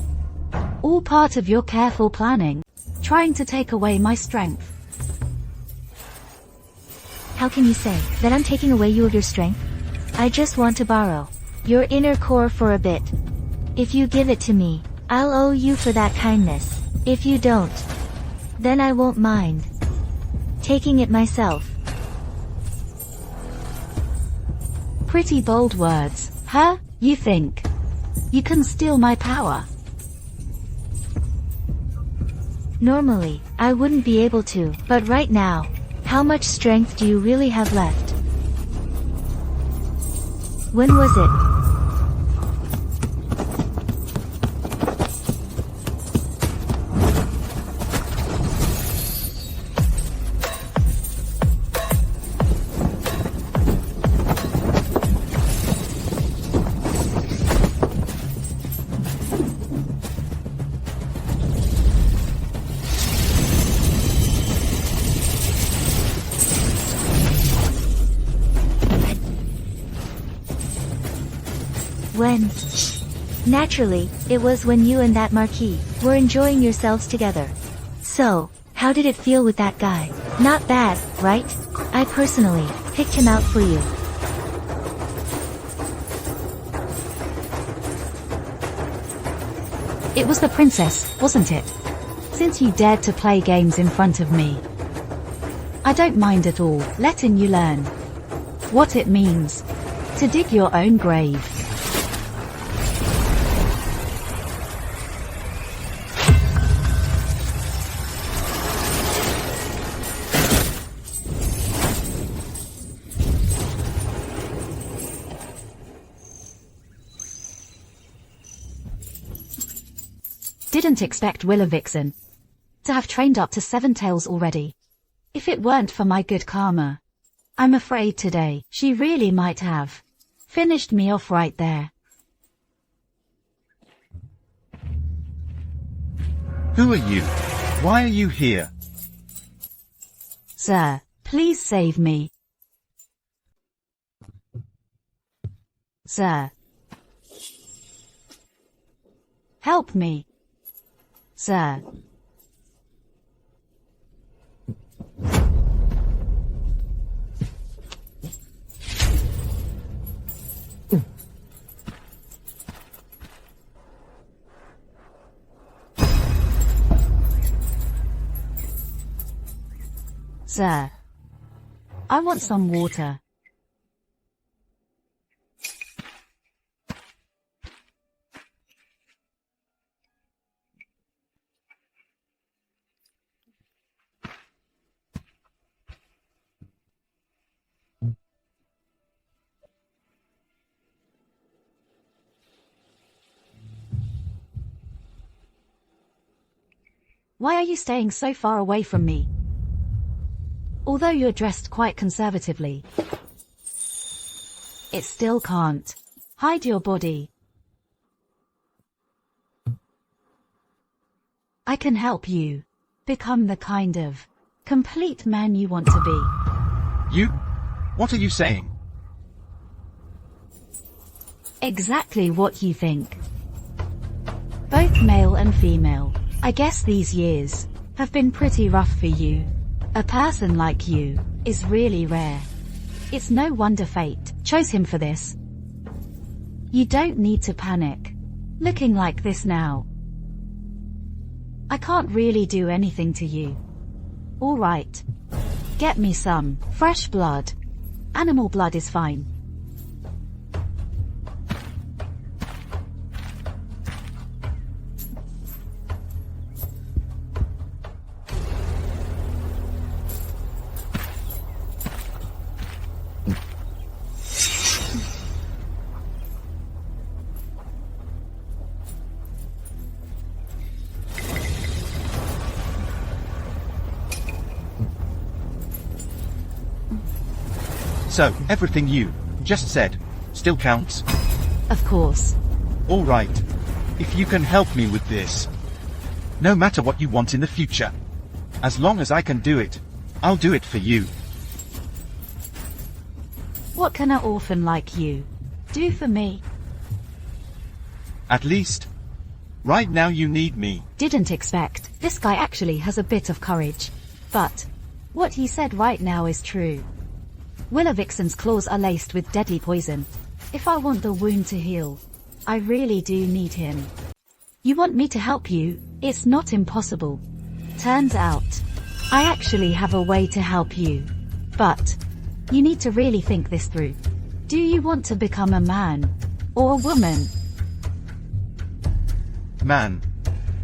all part of your careful planning, trying to take away my strength? How can you say that I'm taking away you of your strength? I just want to borrow your inner core for a bit. If you give it to me, I'll owe you for that kindness. If you don't, then I won't mind taking it myself. Pretty bold words, huh? You think you can steal my power? Normally, I wouldn't be able to, but right now, how much strength do you really have left? When was it? When? Naturally, it was when you and that Marquis were enjoying yourselves together. So, how did it feel with that guy? Not bad, right? I personally picked him out for you. It was the princess, wasn't it? Since you dared to play games in front of me. I don't mind at all letting you learn what it means to dig your own grave. Didn't expect Willow Vixen to have trained up to 7 tails already. If it weren't for my good karma, I'm afraid today she really might have finished me off right there. Who are you? Why are you here? Sir, please save me. Sir. Help me. Sir. Sir. I want some water. Why are you staying so far away from me? Although you're dressed quite conservatively, it still can't hide your body. I can help you become the kind of complete man you want to be. You? What are you saying? Exactly what you think. Both male and female. I guess these years have been pretty rough for you. A person like you is really rare. It's no wonder fate chose him for this. You don't need to panic. Looking like this now, I can't really do anything to you. Alright. Get me some fresh blood. Animal blood is fine. So, everything you just said still counts? Of course. All right. If you can help me with this, no matter what you want in the future, as long as I can do it, I'll do it for you. What can an orphan like you do for me? At least, right now you need me. Didn't expect. This guy actually has a bit of courage. But what he said right now is true. Willow Vixen's claws are laced with deadly poison. If I want the wound to heal, I really do need him. You want me to help you? It's not impossible. Turns out, I actually have a way to help you. But you need to really think this through. Do you want to become a man or a woman? Man.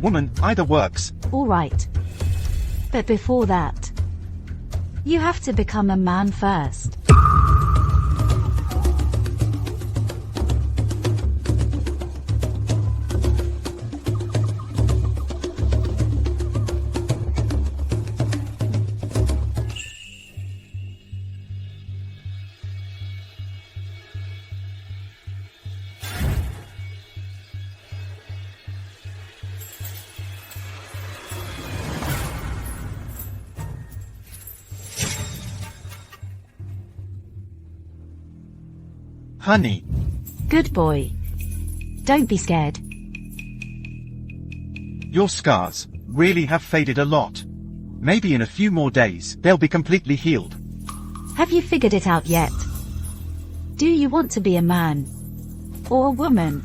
Woman, either works. Alright. But before that, you have to become a man first. Honey. Good boy. Don't be scared. Your scars really have faded a lot. Maybe in a few more days, they'll be completely healed. Have you figured it out yet? Do you want to be a man or a woman?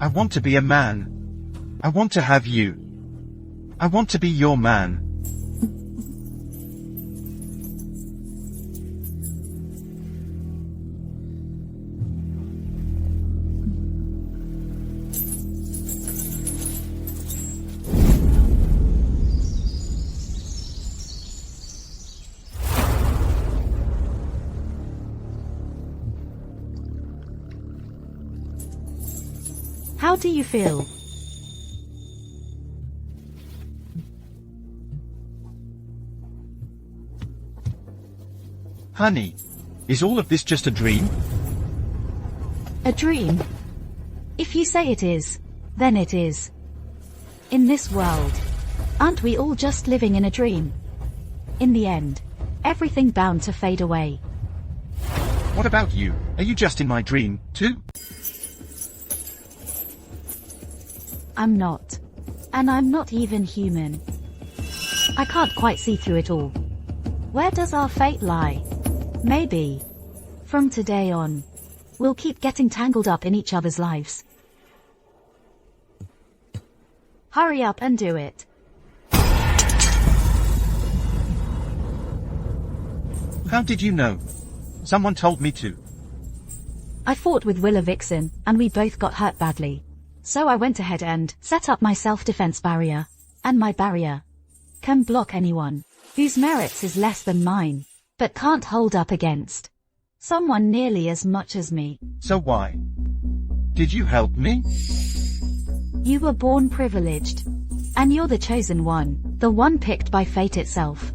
I want to be a man. I want to have you. I want to be your man. How do you feel? Honey, is all of this just a dream? A dream? If you say it is, then it is. In this world, aren't we all just living in a dream? In the end, everything bound to fade away. What about you? Are you just in my dream, too? I'm not. And I'm not even human. I can't quite see through it all. Where does our fate lie? Maybe, from today on, we'll keep getting tangled up in each other's lives. Hurry up and do it. How did you know? Someone told me to. I fought with Willa Vixen, and we both got hurt badly. So I went ahead and set up my self-defense barrier. And my barrier can block anyone whose merits is less than mine, but can't hold up against someone nearly as much as me. So why? Did you help me? You were born privileged. And you're the chosen one, the one picked by fate itself.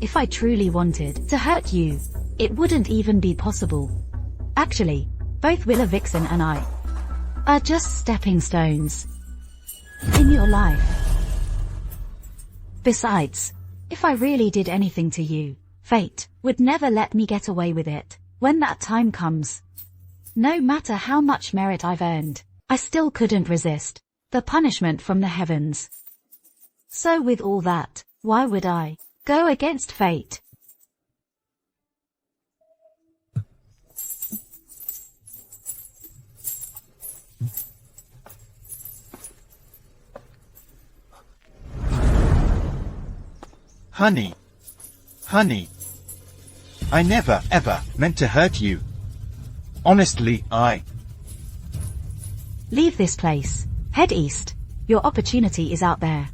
If I truly wanted to hurt you, it wouldn't even be possible. Actually, both Willa Vixen and I are just stepping stones in your life. Besides, if I really did anything to you, fate would never let me get away with it. When that time comes, no matter how much merit I've earned, I still couldn't resist the punishment from the heavens. So with all that, why would I go against fate? Honey. Honey. I never, ever meant to hurt you. Honestly, Leave this place. Head east. Your opportunity is out there.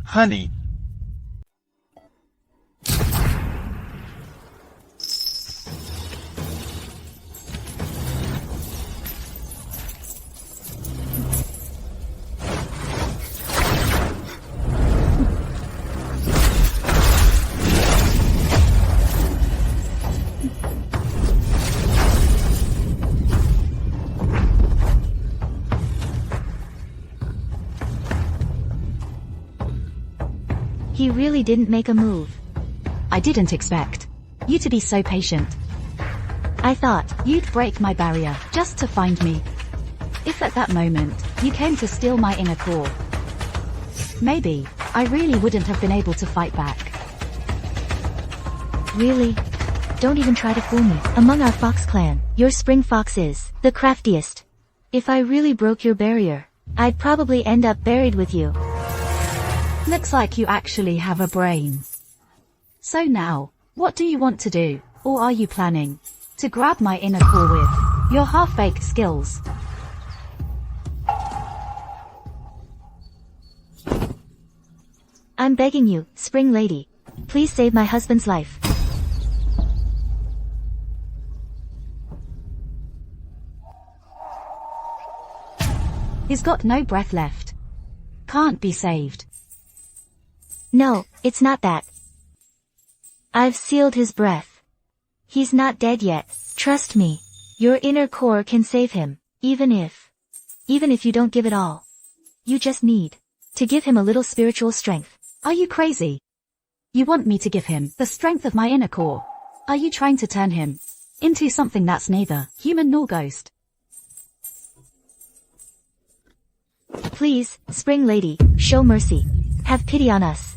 Honey. He really didn't make a move. I didn't expect you to be so patient. I thought you'd break my barrier just to find me. If at that moment you came to steal my inner core, maybe I really wouldn't have been able to fight back. Really? Don't even try to fool me. Among our fox clan, your spring fox is the craftiest. If I really broke your barrier, I'd probably end up buried with you. Looks like you actually have a brain. So now, what do you want to do? Or are you planning to grab my inner core with your half-baked skills? I'm begging you, Spring Lady. Please save my husband's life. He's got no breath left. Can't be saved. No, it's not that. I've sealed his breath. He's not dead yet. Trust me. Your inner core can save him, even if you don't give it all. You just need to give him a little spiritual strength. Are you crazy? You want me to give him the strength of my inner core? Are you trying to turn him into something that's neither human nor ghost? Please, Spring Lady, show mercy. Have pity on us.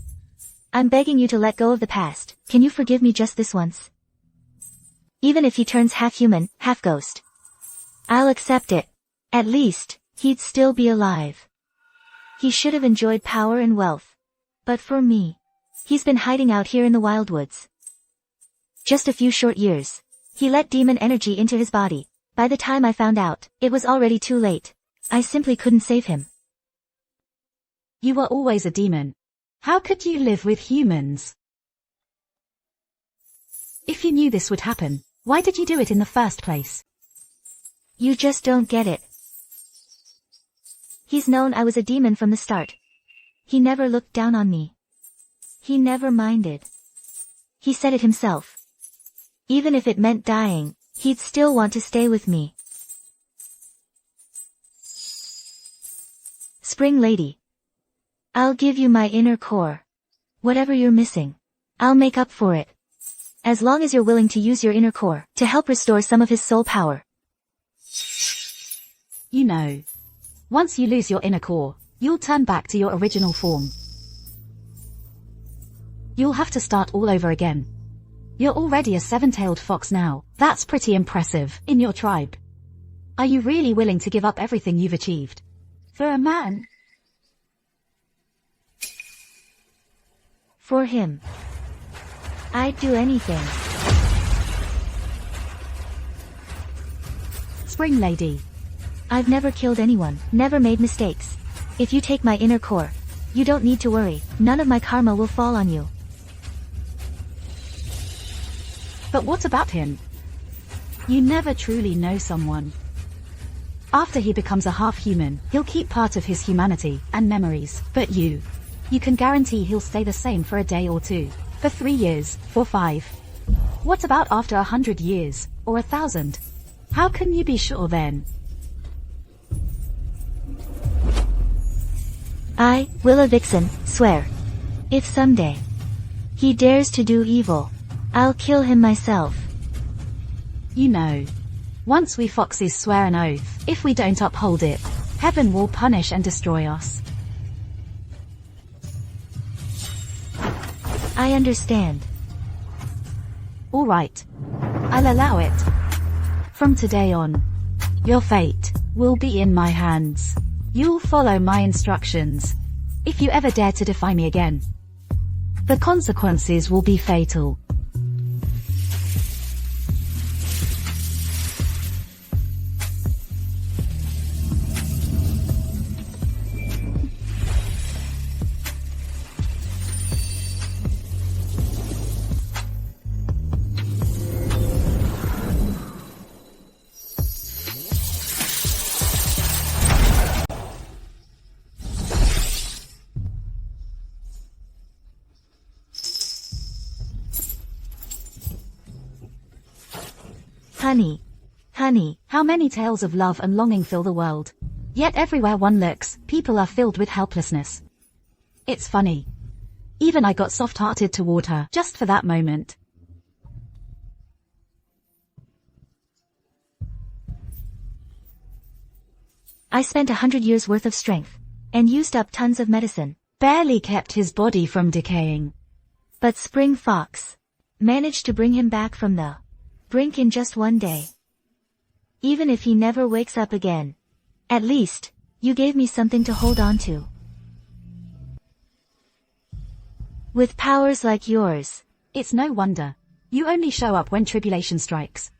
I'm begging you to let go of the past. Can you forgive me just this once? Even if he turns half human, half ghost, I'll accept it. At least, he'd still be alive. He should have enjoyed power and wealth. But for me, he's been hiding out here in the wildwoods. Just a few short years. He let demon energy into his body. By the time I found out, it was already too late. I simply couldn't save him. You were always a demon. How could you live with humans? If you knew this would happen, why did you do it in the first place? You just don't get it. He's known I was a demon from the start. He never looked down on me. He never minded. He said it himself. Even if it meant dying, he'd still want to stay with me. Spring Lady. I'll give you my inner core. Whatever you're missing, I'll make up for it. As long as you're willing to use your inner core to help restore some of his soul power. You know, once you lose your inner core, you'll turn back to your original form. You'll have to start all over again. You're already a seven-tailed fox now. That's pretty impressive in your tribe. Are you really willing to give up everything you've achieved? For a man? For him. I'd do anything. Spring Lady. I've never killed anyone, never made mistakes. If you take my inner core, you don't need to worry. None of my karma will fall on you. But what about him? You never truly know someone. After he becomes a half-human, he'll keep part of his humanity and memories. But you can guarantee he'll stay the same for a day or two, for 3 years, for 5. What about after 100 years, or 1,000? How can you be sure then? I, Willa Vixen, swear. If someday he dares to do evil, I'll kill him myself. You know, once we foxes swear an oath, if we don't uphold it, heaven will punish and destroy us. I understand. All right. I'll allow it. From today on, your fate will be in my hands. You'll follow my instructions. If you ever dare to defy me again, the consequences will be fatal. Honey, how many tales of love and longing fill the world? Yet everywhere one looks, people are filled with helplessness. It's funny. Even I got soft-hearted toward her, just for that moment. I spent 100 years worth of strength, and used up tons of medicine. Barely kept his body from decaying. But Spring Fox managed to bring him back from the brink in just one day. Even if he never wakes up again, at least, you gave me something to hold on to. With powers like yours, it's no wonder. You only show up when tribulation strikes.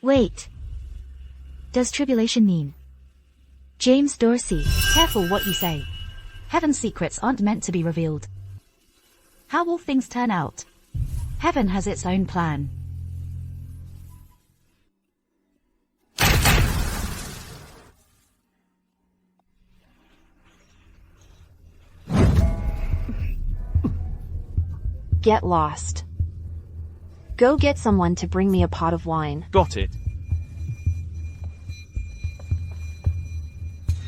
Wait. Does tribulation mean James Dorsey? Careful what you say. Heaven's secrets aren't meant to be revealed. How will things turn out? Heaven has its own plan. Get lost. Go get someone to bring me a pot of wine. Got it.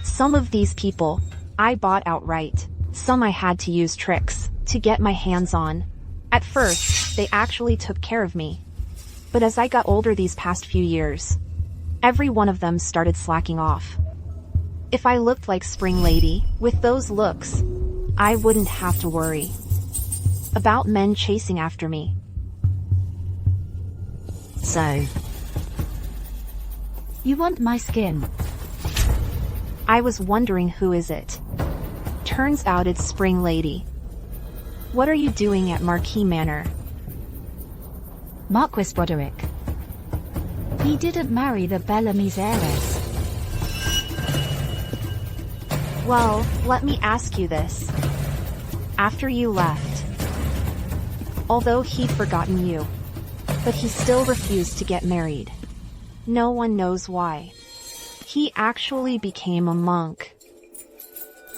Some of these people, I bought outright. Some I had to use tricks to get my hands on. At first, they actually took care of me. But as I got older these past few years, every one of them started slacking off. If I looked like Spring Lady, with those looks, I wouldn't have to worry about men chasing after me. So, you want my skin? I was wondering who is it. Turns out it's Spring Lady. What are you doing at Marquis Manor? Marquis Broderick. He didn't marry the Bellamy's heiress. Well, let me ask you this. After you left, although he'd forgotten you, but he still refused to get married. No one knows why. He actually became a monk.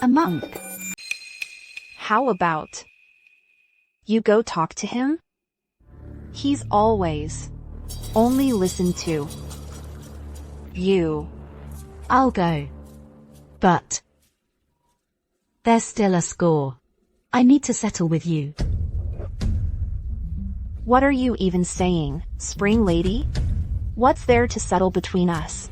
A monk? How about you go talk to him? He's always only listen to you. I'll go. But there's still a score. I need to settle with you. What are you even saying, Spring Lady? What's there to settle between us?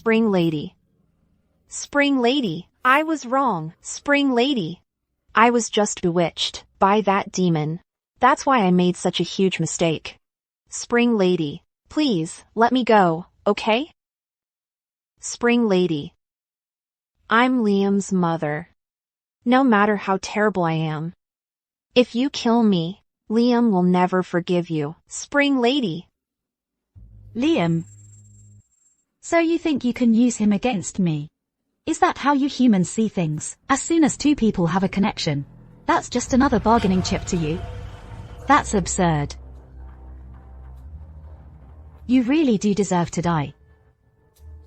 Spring Lady. Spring Lady, I was wrong. Spring Lady. I was just bewitched by that demon. That's why I made such a huge mistake. Spring Lady, please, let me go, okay? Spring Lady. I'm Liam's mother. No matter how terrible I am. If you kill me, Liam will never forgive you. Spring Lady. Liam? So you think you can use him against me? Is that how you humans see things? As soon as two people have a connection, that's just another bargaining chip to you? That's absurd. You really do deserve to die.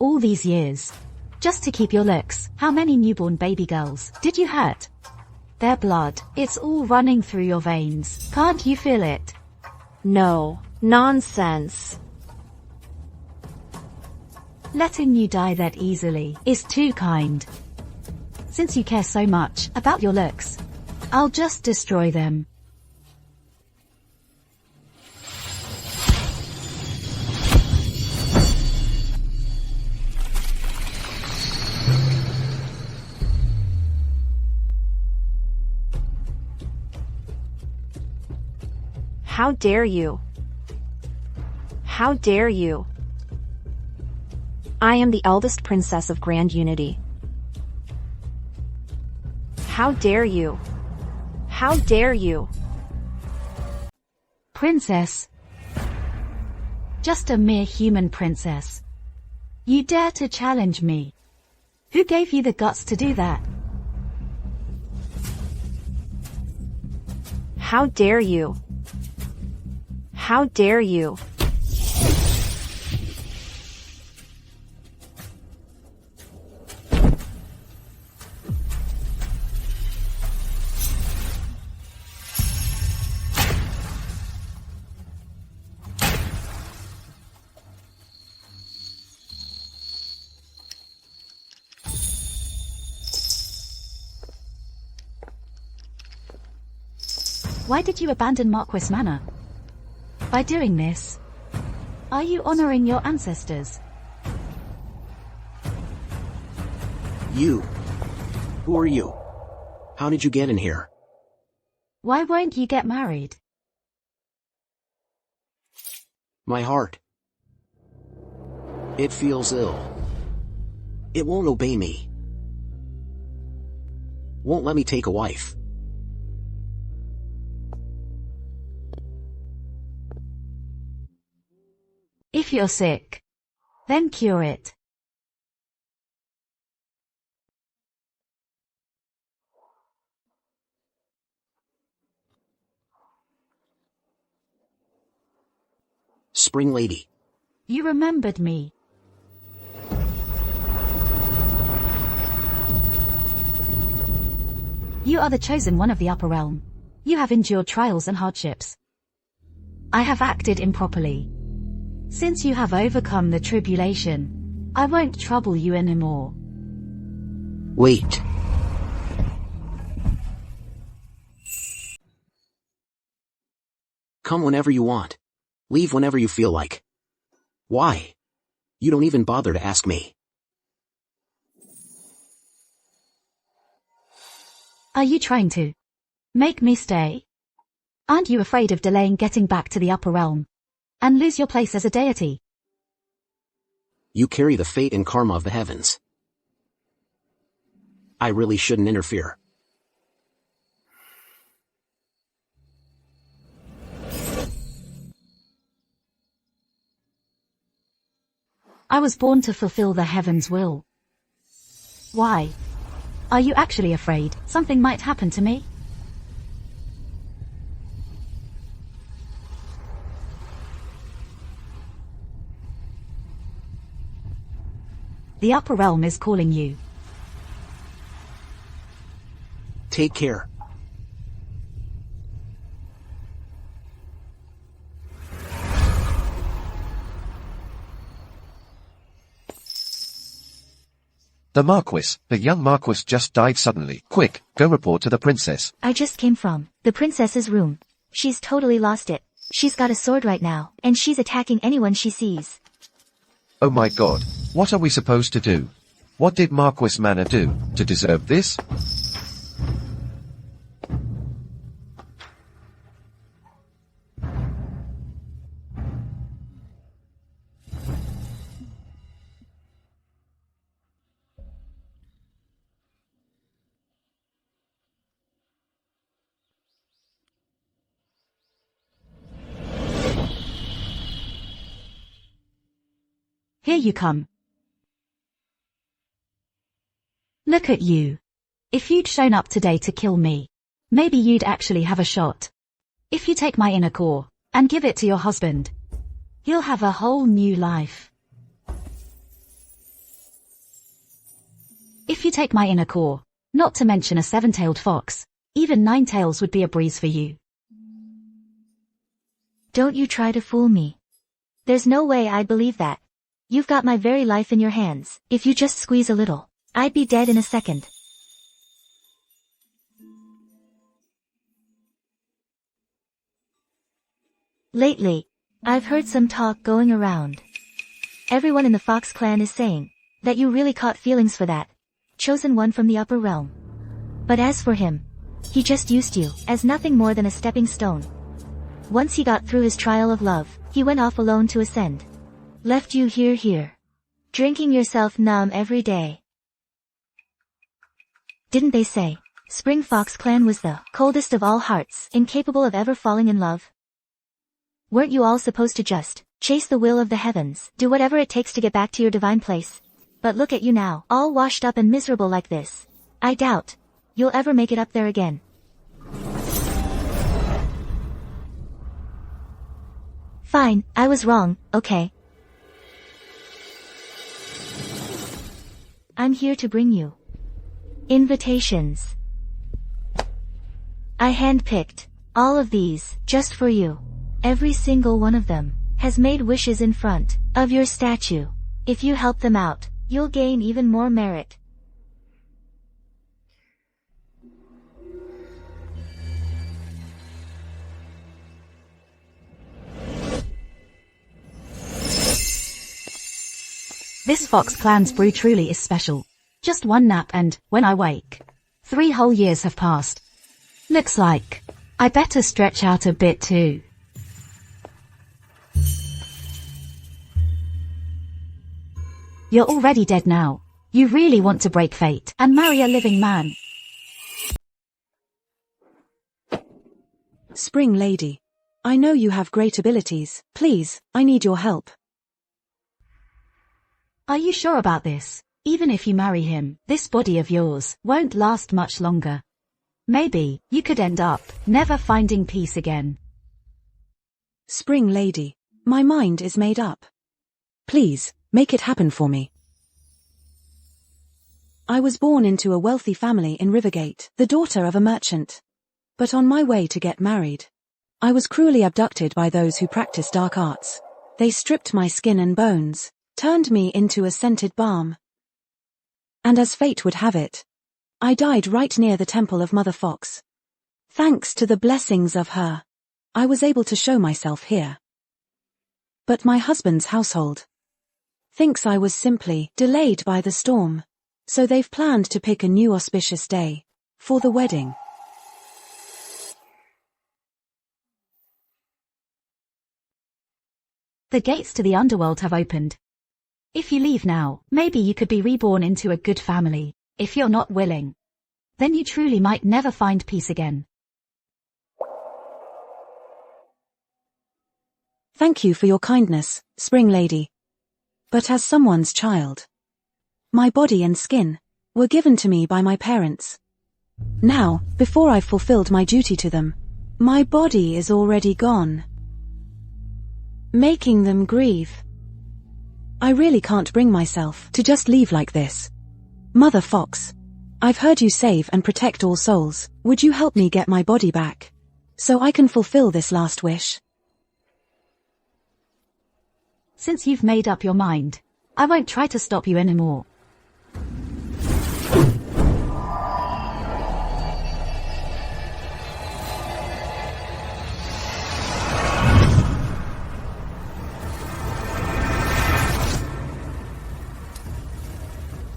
All these years, just to keep your looks. How many newborn baby girls did you hurt? Their blood, it's all running through your veins. Can't you feel it? No, nonsense. Letting you die that easily is too kind. Since you care so much about your looks, I'll just destroy them. How dare you? How dare you? I am the eldest princess of Grand Unity. How dare you? How dare you? Princess? Just a mere human princess. You dare to challenge me? Who gave you the guts to do that? How dare you? How dare you? Why did you abandon Marquis Manor? By doing this, are you honoring your ancestors? You. Who are you? How did you get in here? Why won't you get married? My heart. It feels ill. It won't obey me. Won't let me take a wife. If you're sick, then cure it. Spring Lady. You remembered me. You are the chosen one of the upper realm. You have endured trials and hardships. I have acted improperly. Since you have overcome the tribulation, I won't trouble you anymore. Wait. Come whenever you want. Leave whenever you feel like. Why? You don't even bother to ask me. Are you trying to make me stay? Aren't you afraid of delaying getting back to the upper realm and lose your place as a deity? You carry the fate and karma of the heavens. I really shouldn't interfere. I was born to fulfill the heaven's will. Why? Are you actually afraid something might happen to me? The upper realm is calling you. Take care. The Marquis, the young Marquis just died suddenly. Quick, go report to the princess. I just came from the princess's room. She's totally lost it. She's got a sword right now, and she's attacking anyone she sees. Oh my god, what are we supposed to do? What did Marquis Manor do to deserve this? Here you come. Look at you. If you'd shown up today to kill me, maybe you'd actually have a shot. If you take my inner core and give it to your husband, he'll have a whole new life. If you take my inner core, not to mention a seven-tailed fox, even nine tails would be a breeze for you. Don't you try to fool me. There's no way I'd believe that. You've got my very life in your hands. If you just squeeze a little, I'd be dead in a second. Lately, I've heard some talk going around. Everyone in the Fox clan is saying that you really caught feelings for that chosen one from the upper realm. But as for him, he just used you as nothing more than a stepping stone. Once he got through his trial of love, he went off alone to ascend. Left you here, drinking yourself numb every day. Didn't they say Spring Fox clan was the coldest of all hearts, incapable of ever falling in love? Weren't you all supposed to just chase the will of the heavens, do whatever it takes to get back to your divine place? But look at you now, all washed up and miserable like this. I doubt you'll ever make it up there again. Fine, I was wrong, okay. I'm here to bring you invitations. I handpicked all of these just for you. Every single one of them has made wishes in front of your statue. If you help them out, you'll gain even more merit. This Fox clan's brew truly is special. Just one nap and, when I wake, 3 whole years have passed. Looks like I better stretch out a bit too. You're already dead now. You really want to break fate and marry a living man. Spring Lady, I know you have great abilities. Please, I need your help. Are you sure about this? Even if you marry him, this body of yours won't last much longer. Maybe you could end up never finding peace again. Spring Lady, my mind is made up. Please, make it happen for me. I was born into a wealthy family in Rivergate, the daughter of a merchant. But on my way to get married, I was cruelly abducted by those who practice dark arts. They stripped my skin and bones, turned me into a scented balm. And as fate would have it, I died right near the temple of Mother Fox. Thanks to the blessings of her, I was able to show myself here. But my husband's household thinks I was simply delayed by the storm, so they've planned to pick a new auspicious day for the wedding. The gates to the underworld have opened. If you leave now, maybe you could be reborn into a good family. If you're not willing, then you truly might never find peace again. Thank you for your kindness, Spring Lady. But as someone's child, my body and skin were given to me by my parents. Now, before I've fulfilled my duty to them, my body is already gone, making them grieve. I really can't bring myself to just leave like this. Mother Fox, I've heard you save and protect all souls. Would you help me get my body back, so I can fulfill this last wish? Since you've made up your mind, I won't try to stop you anymore.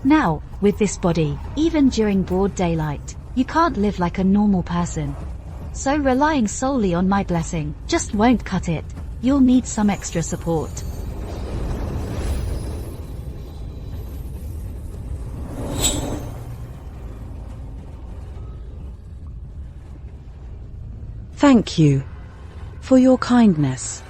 Now, with this body, even during broad daylight, you can't live like a normal person. So relying solely on my blessing just won't cut it. You'll need some extra support. Thank you for your kindness.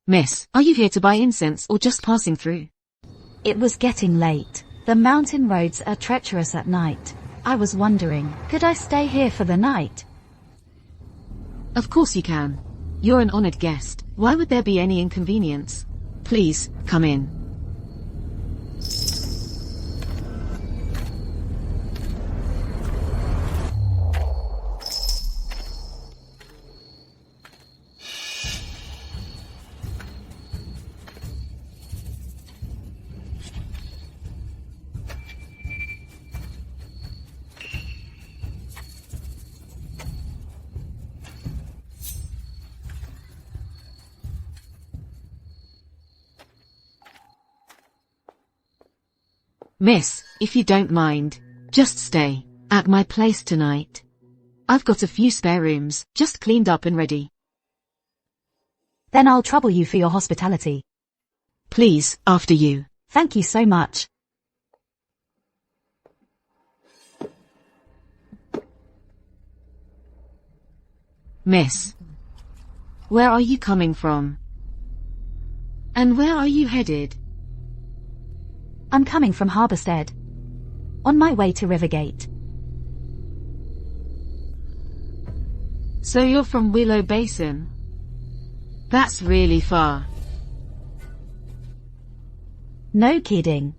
Miss, are you here to buy incense or just passing through? It was getting late. The mountain roads are treacherous at night. I was wondering, could I stay here for the night? Of course you can. You're an honored guest. Why would there be any inconvenience? Please, come in. Miss, if you don't mind, just stay at my place tonight. I've got a few spare rooms, just cleaned up and ready. Then I'll trouble you for your hospitality. Please, after you. Thank you so much. Miss, where are you coming from? And where are you headed? I'm coming from Harborstead, on my way to Rivergate. So you're from Willow Basin? That's really far. No kidding.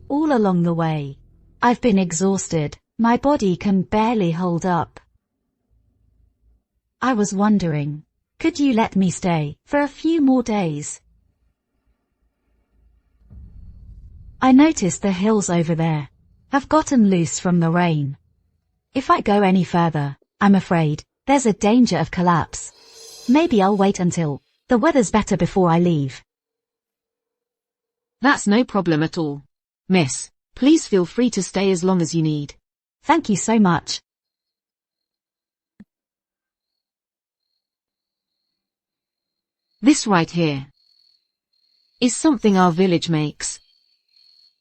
All along the way, I've been exhausted. My body can barely hold up. I was wondering, could you let me stay for a few more days? I noticed the hills over there have gotten loose from the rain. If I go any further, I'm afraid there's a danger of collapse. Maybe I'll wait until the weather's better before I leave. That's no problem at all. Miss, please feel free to stay as long as you need. Thank you so much. This right here is something our village makes.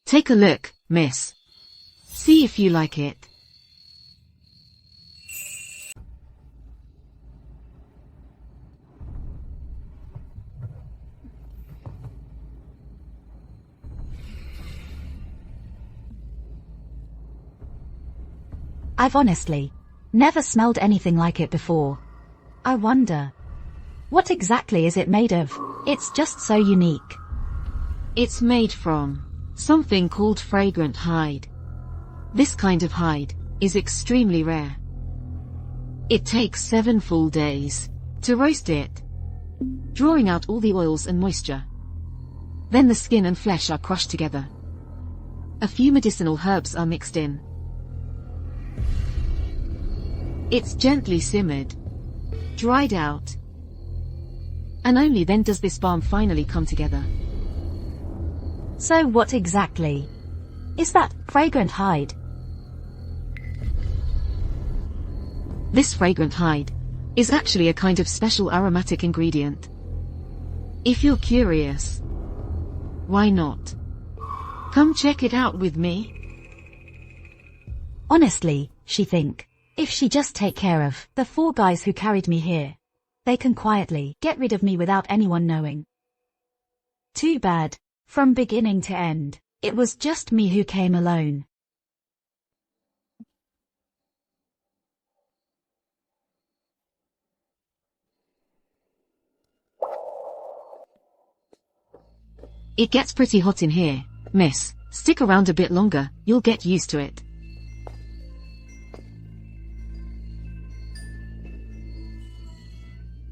Take a look, miss. See if you like it. I've honestly never smelled anything like it before. I wonder, what exactly is it made of? It's just so unique. It's made from something called fragrant hide. This kind of hide is extremely rare. It takes 7 full days to roast it, drawing out all the oils and moisture. Then the skin and flesh are crushed together. A few medicinal herbs are mixed in. It's gently simmered, dried out, and only then does this balm finally come together. So what exactly is that fragrant hide? This fragrant hide is actually a kind of special aromatic ingredient. If you're curious, why not? Come check it out with me. Honestly, she think, if she just take care of the 4 guys who carried me here, they can quietly get rid of me without anyone knowing. Too bad. From beginning to end, it was just me who came alone. It gets pretty hot in here, miss. Stick around a bit longer, you'll get used to it.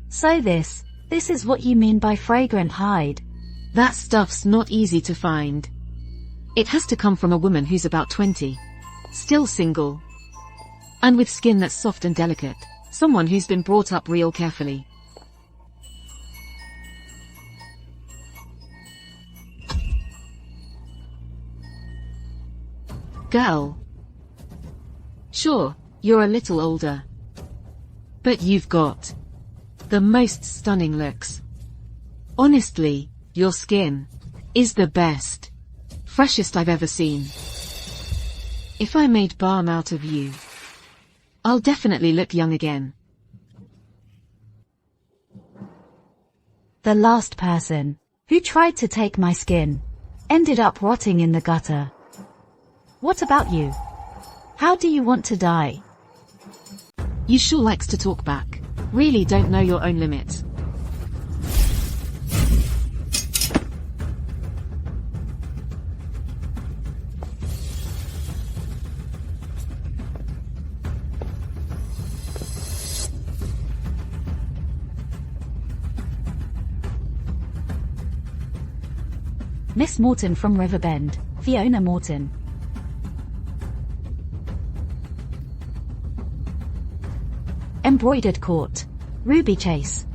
So this is what you mean by fragrant hide? That stuff's not easy to find. It has to come from a woman who's about 20, still single, and with skin that's soft and delicate, someone who's been brought up real carefully. Girl. Sure, you're a little older, but you've got the most stunning looks. Honestly, your skin is the best, freshest I've ever seen. If I made balm out of you, I'll definitely look young again. The last person who tried to take my skin ended up rotting in the gutter. What about you? How do you want to die? You sure likes to talk back. Really don't know your own limits. Miss Morton from Riverbend, Fiona Morton. Embroidered Court, Ruby Chase.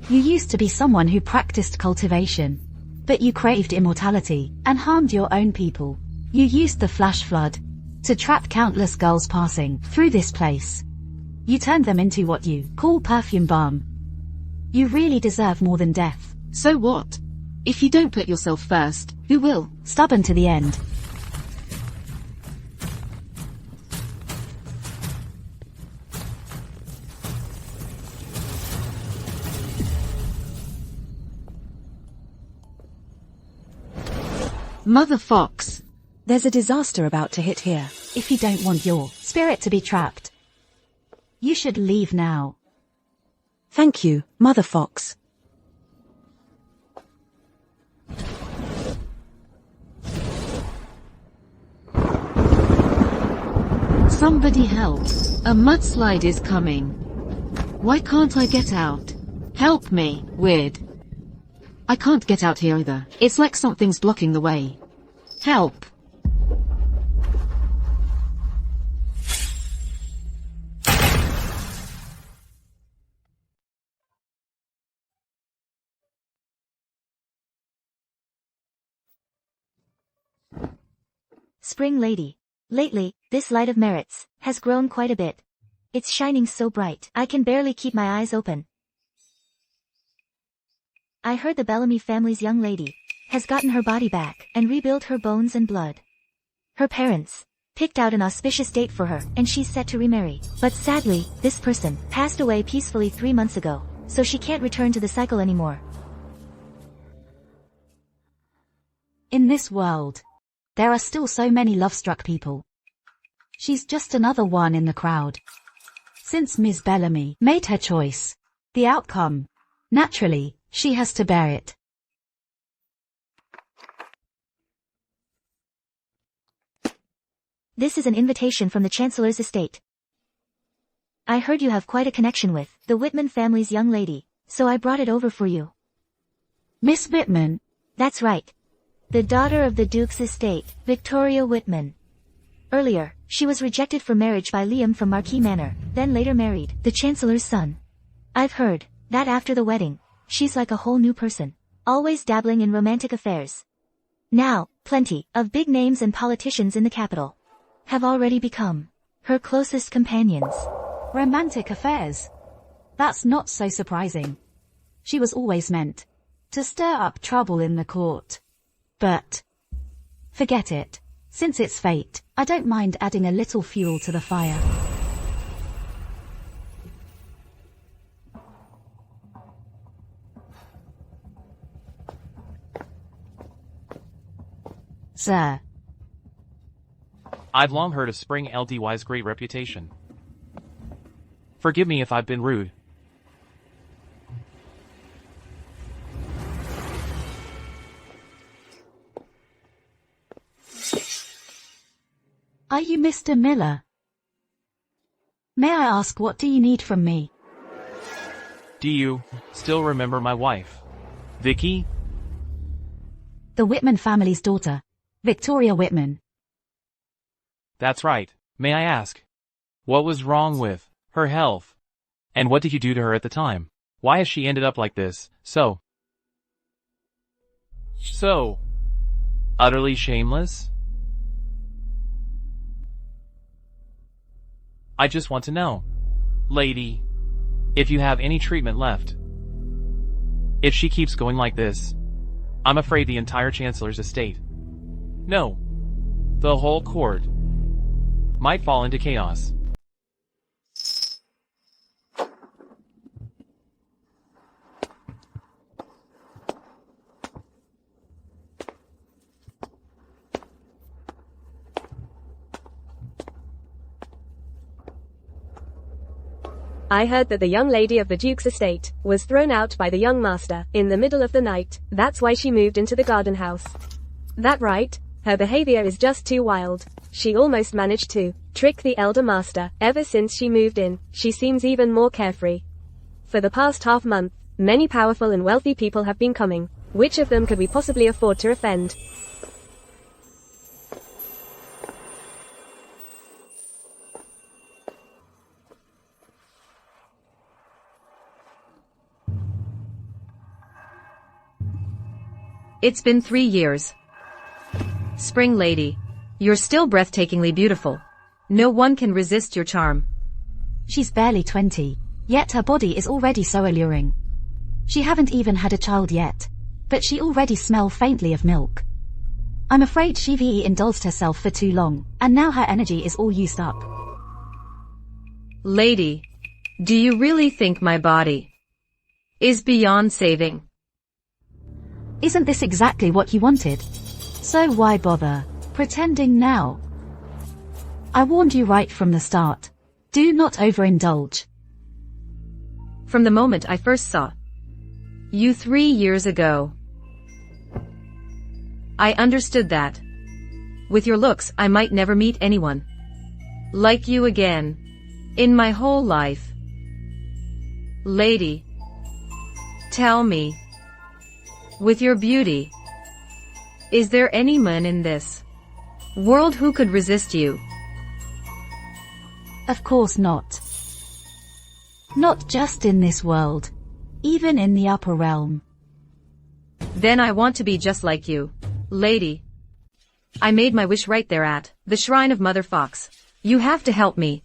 You used to be someone who practiced cultivation, but you craved immortality and harmed your own people. You used the flash flood to trap countless girls passing through this place. You turned them into what you call perfume balm. You really deserve more than death. So what? If you don't put yourself first, who will? Stubborn to the end. Mother Fox. There's a disaster about to hit here. If you don't want your spirit to be trapped, you should leave now. Thank you, Mother Fox. Somebody help. A mudslide is coming. Why can't I get out? Help me. Weird. I can't get out here either. It's like something's blocking the way. Help. Spring Lady. Lately, this light of merits has grown quite a bit. It's shining so bright, I can barely keep my eyes open. I heard the Bellamy family's young lady has gotten her body back and rebuilt her bones and blood. Her parents picked out an auspicious date for her, and she's set to remarry. But sadly, this person passed away peacefully 3 months ago, so she can't return to the cycle anymore. In this world, there are still so many love-struck people. She's just another one in the crowd. Since Ms. Bellamy made her choice, the outcome, naturally, she has to bear it. This is an invitation from the Chancellor's estate. I heard you have quite a connection with the Whitman family's young lady, so I brought it over for you. Miss Whitman? That's right. The daughter of the Duke's estate, Victoria Whitman. Earlier, she was rejected for marriage by Liam from Marquis Manor, then later married the Chancellor's son. I've heard that after the wedding, she's like a whole new person, always dabbling in romantic affairs. Now, plenty of big names and politicians in the capital have already become her closest companions. Romantic affairs? That's not so surprising. She was always meant to stir up trouble in the court. But forget it. Since it's fate, I don't mind adding a little fuel to the fire. Sir. I've long heard of Spring LDY's great reputation. Forgive me if I've been rude. Are you Mr. Miller? May I ask, what do you need from me? Do you still remember my wife, Vicky? The Whitman family's daughter, Victoria Whitman. That's right. May I ask, what was wrong with her health? And what did you do to her at the time? Why has she ended up like this, so utterly shameless? I just want to know, lady, if you have any treatment left. If she keeps going like this, I'm afraid the entire Chancellor's estate, no, the whole court, might fall into chaos. I heard that the young lady of the Duke's estate was thrown out by the young master in the middle of the night. That's why she moved into the garden house. That right? Her behavior is just too wild. She almost managed to trick the elder master. Ever since she moved in, she seems even more carefree. For the past half month, many powerful and wealthy people have been coming. Which of them could we possibly afford to offend? It's been 3 years. Spring lady, you're still breathtakingly beautiful. No one can resist your charm. She's barely 20, yet her body is already so alluring. She haven't even had a child yet, but she already smells faintly of milk. I'm afraid she indulged herself for too long, and now her energy is all used up. Lady, do you really think my body is beyond saving? Isn't this exactly what you wanted? So why bother pretending now? I warned you right from the start. Do not overindulge. From the moment I first saw you 3 years ago, I understood that with your looks I might never meet anyone like you again in my whole life. Lady, tell me, with your beauty, is there any man in this world who could resist you? Of course not. Not just in this world. Even in the upper realm. Then I want to be just like you, lady. I made my wish right there at the shrine of Mother Fox. You have to help me.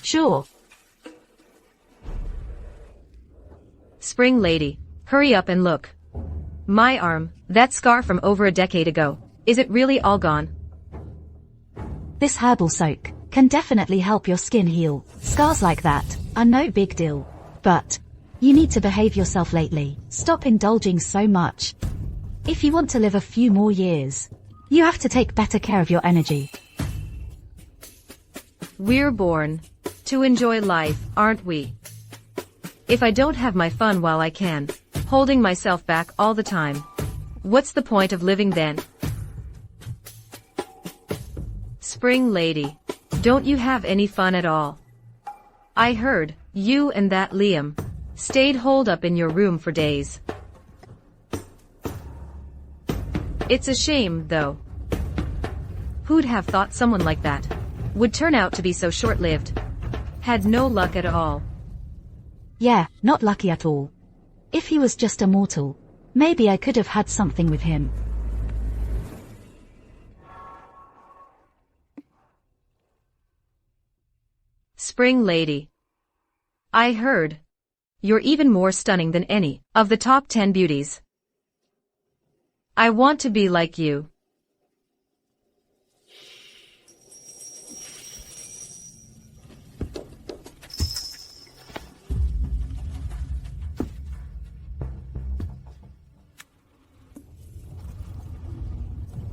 Sure. Spring lady, hurry up and look. My arm, that scar from over a decade ago, is it really all gone? This herbal soak can definitely help your skin heal. Scars like that are no big deal. But you need to behave yourself lately. Stop indulging so much. If you want to live a few more years, you have to take better care of your energy. We're born to enjoy life, aren't we? If I don't have my fun while I can, holding myself back all the time, what's the point of living then? Spring lady, Don't you have any fun at all? I heard you and that Liam stayed holed up in your room for days. It's a shame, though. Who'd have thought someone like that would turn out to be so short-lived? Had no luck at all. Yeah, not lucky at all. If he was just a mortal, maybe I could have had something with him. Spring lady. I heard you're even more stunning than any of the top 10 beauties. I want to be like you.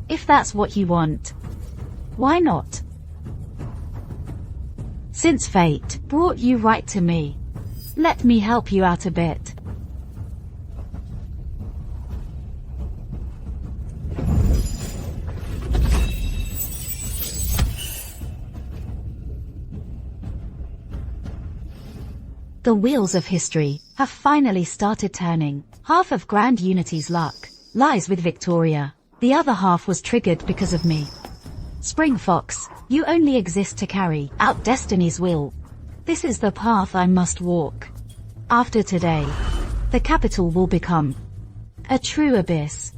If that's what you want, why not? Since fate brought you right to me, let me help you out a bit. The wheels of history have finally started turning. Half of Grand Unity's luck lies with Victoria. The other half was triggered because of me. Spring Fox, you only exist to carry out destiny's will. This is the path I must walk. After today, the capital will become a true abyss.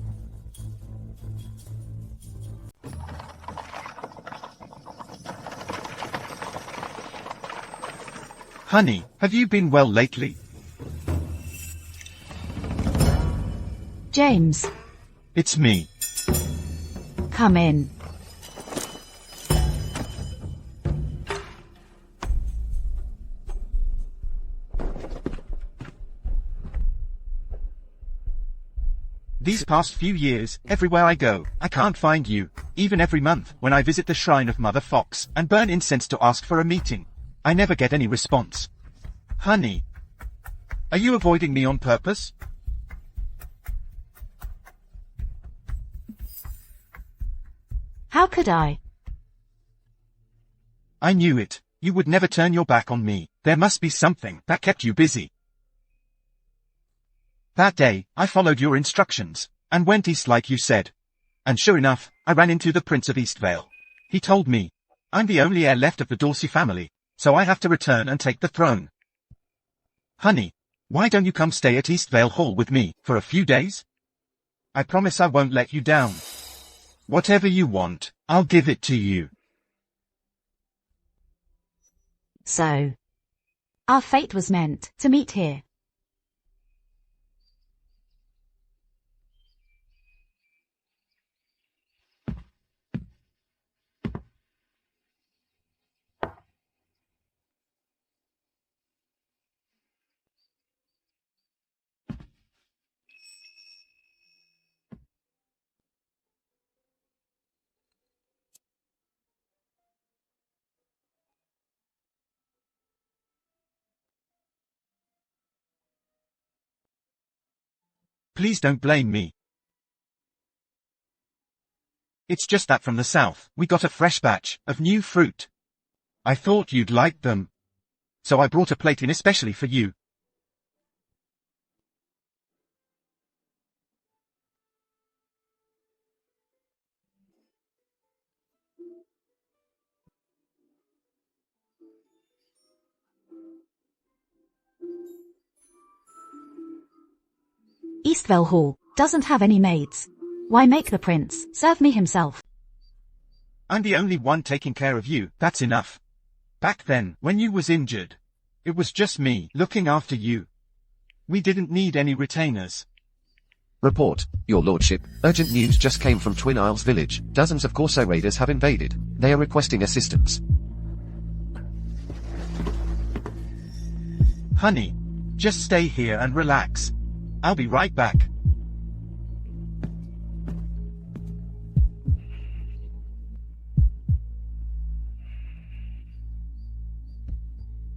Honey, have you been well lately? James. It's me. Come in. These past few years, everywhere I go, I can't find you. Even every month, when I visit the shrine of Mother Fox and burn incense to ask for a meeting, I never get any response. Honey, are you avoiding me on purpose? How could I? I knew it. You would never turn your back on me. There must be something that kept you busy. That day, I followed your instructions, and went east like you said. And sure enough, I ran into the Prince of Eastvale. He told me, I'm the only heir left of the Dorsey family, so I have to return and take the throne. Honey, why don't you come stay at Eastvale Hall with me, for a few days? I promise I won't let you down. Whatever you want, I'll give it to you. So, our fate was meant to meet here. Please don't blame me. It's just that from the south, we got a fresh batch of new fruit. I thought you'd like them. So I brought a plate in especially for you. Eastvale Hall doesn't have any maids. Why make the prince serve me himself? I'm the only one taking care of you, that's enough. Back then, when you was injured, it was just me looking after you. We didn't need any retainers. Report, Your Lordship. Urgent news just came from Twin Isles Village. Dozens of Corso raiders have invaded. They are requesting assistance. Honey, just stay here and relax. I'll be right back.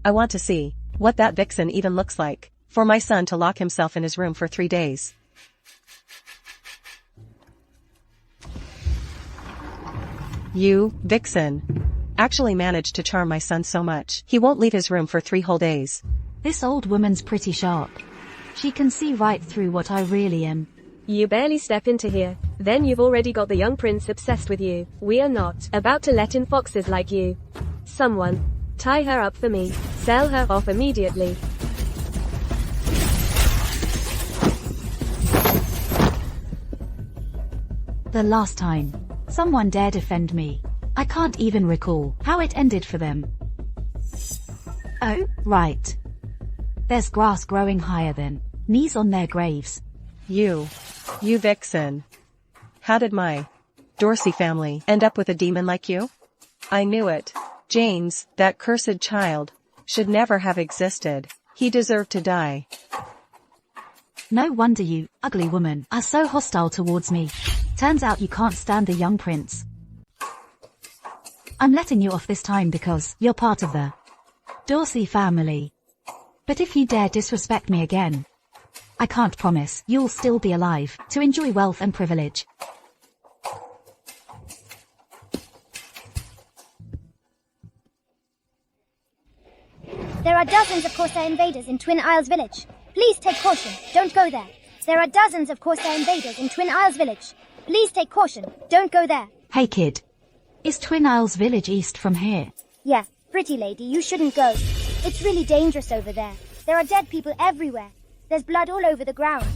I want to see what that vixen even looks like, for my son to lock himself in his room for 3 days. You, vixen. actually managed to charm my son so much, he won't leave his room for 3 whole days. This old woman's pretty sharp. She can see right through what I really am. You barely step into here. Then you've already got the young prince obsessed with you. We are not about to let in foxes like you. Someone, tie her up for me. Sell her off immediately. The last time someone dared defend me, I can't even recall how it ended for them. Oh, right. There's grass growing higher than knees on their graves. You vixen. How did my Dorsey family end up with a demon like you? I knew it. James, that cursed child, should never have existed. He deserved to die. No wonder you, ugly woman, are so hostile towards me. Turns out you can't stand the young prince. I'm letting you off this time because you're part of the Dorsey family. But if you dare disrespect me again, I can't promise you'll still be alive to enjoy wealth and privilege. There are dozens of Corsair invaders in Twin Isles Village. Please take caution. Don't go there. There are dozens of Corsair invaders in Twin Isles Village. Please take caution. Don't go there. Hey kid. Is Twin Isles Village east from here? Yeah, pretty lady, you shouldn't go. It's really dangerous over there. There are dead people everywhere. There's blood all over the ground.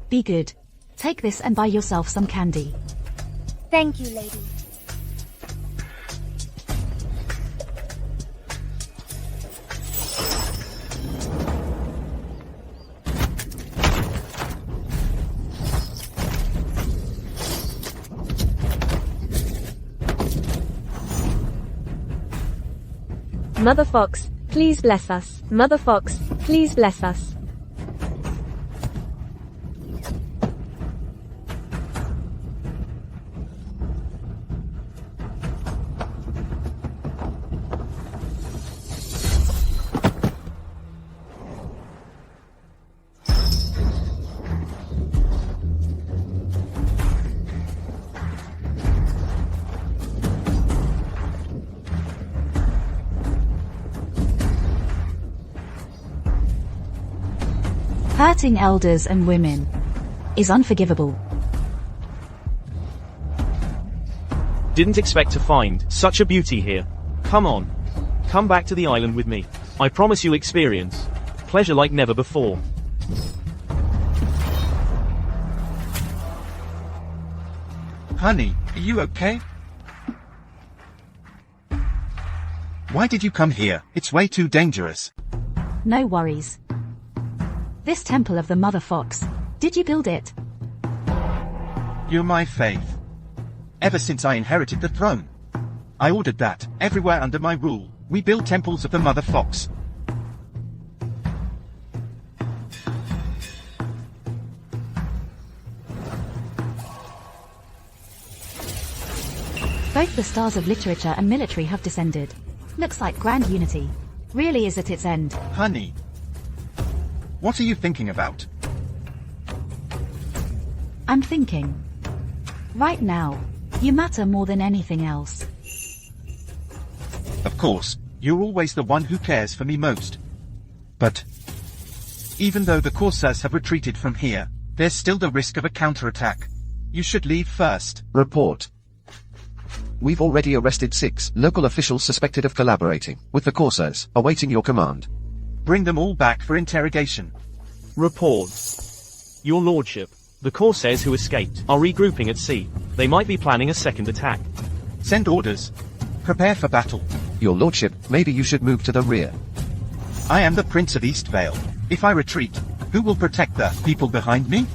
Be good. Take this and buy yourself some candy. Thank you, lady. Mother Fox, please bless us. Mother Fox, please bless us. Hurting elders and women is unforgivable. Didn't expect to find such a beauty here. Come on. Come back to the island with me. I promise you'll experience pleasure like never before. Honey, are you okay? Why did you come here? It's way too dangerous. No worries. This temple of the Mother Fox, did you build it? You're my faith. Ever since I inherited the throne. I ordered that, everywhere under my rule, we build temples of the Mother Fox. Both the stars of literature and military have descended. Looks like grand unity really is at its end. Honey. What are you thinking about? I'm thinking. Right now, you matter more than anything else. Of course, you're always the one who cares for me most. But even though the Corsairs have retreated from here, there's still the risk of a counterattack. You should leave first. Report. We've already arrested 6 local officials suspected of collaborating with the Corsairs, awaiting your command. Bring them all back for interrogation. Report. Your Lordship, the Corsairs who escaped are regrouping at sea. They might be planning a second attack. Send orders. Prepare for battle. Your Lordship, maybe you should move to the rear. I am the Prince of East Vale. If I retreat, who will protect the people behind me?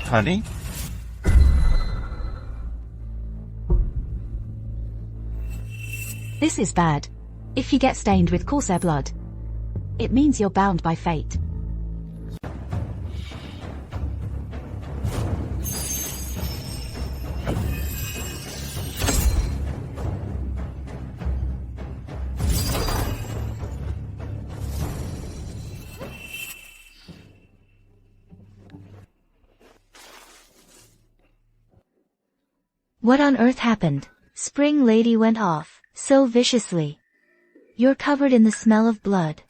Honey? This is bad. If you get stained with Corsair blood, it means you're bound by fate. What on earth happened? Spring Lady went off, so viciously. You're covered in the smell of blood.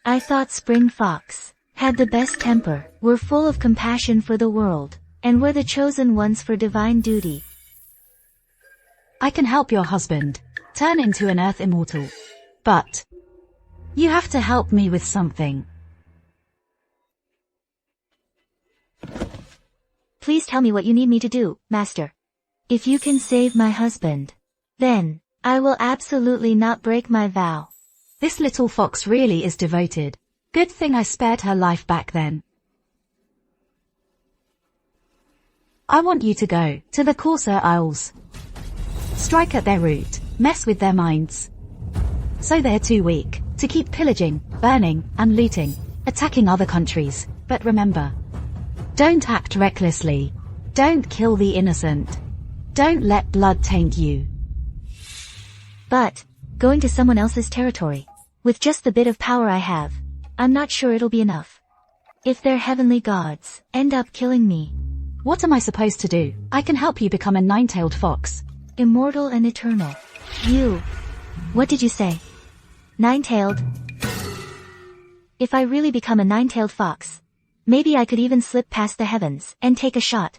I thought Spring Fox had the best temper, were full of compassion for the world, and were the chosen ones for divine duty. I can help your husband turn into an earth immortal. But you have to help me with something. Please tell me what you need me to do, Master. If you can save my husband, then I will absolutely not break my vow. This little fox really is devoted. Good thing I spared her life back then. I want you to go to the Corsair Isles. Strike at their root, mess with their minds. So they're too weak to keep pillaging, burning, and looting, attacking other countries. But remember, don't act recklessly. Don't kill the innocent. Don't let blood taint you. But going to someone else's territory, with just the bit of power I have, I'm not sure it'll be enough. If their heavenly gods end up killing me, what am I supposed to do? I can help you become a nine-tailed fox. Immortal and eternal. You. What did you say? Nine-tailed? If I really become a nine-tailed fox, maybe I could even slip past the heavens and take a shot.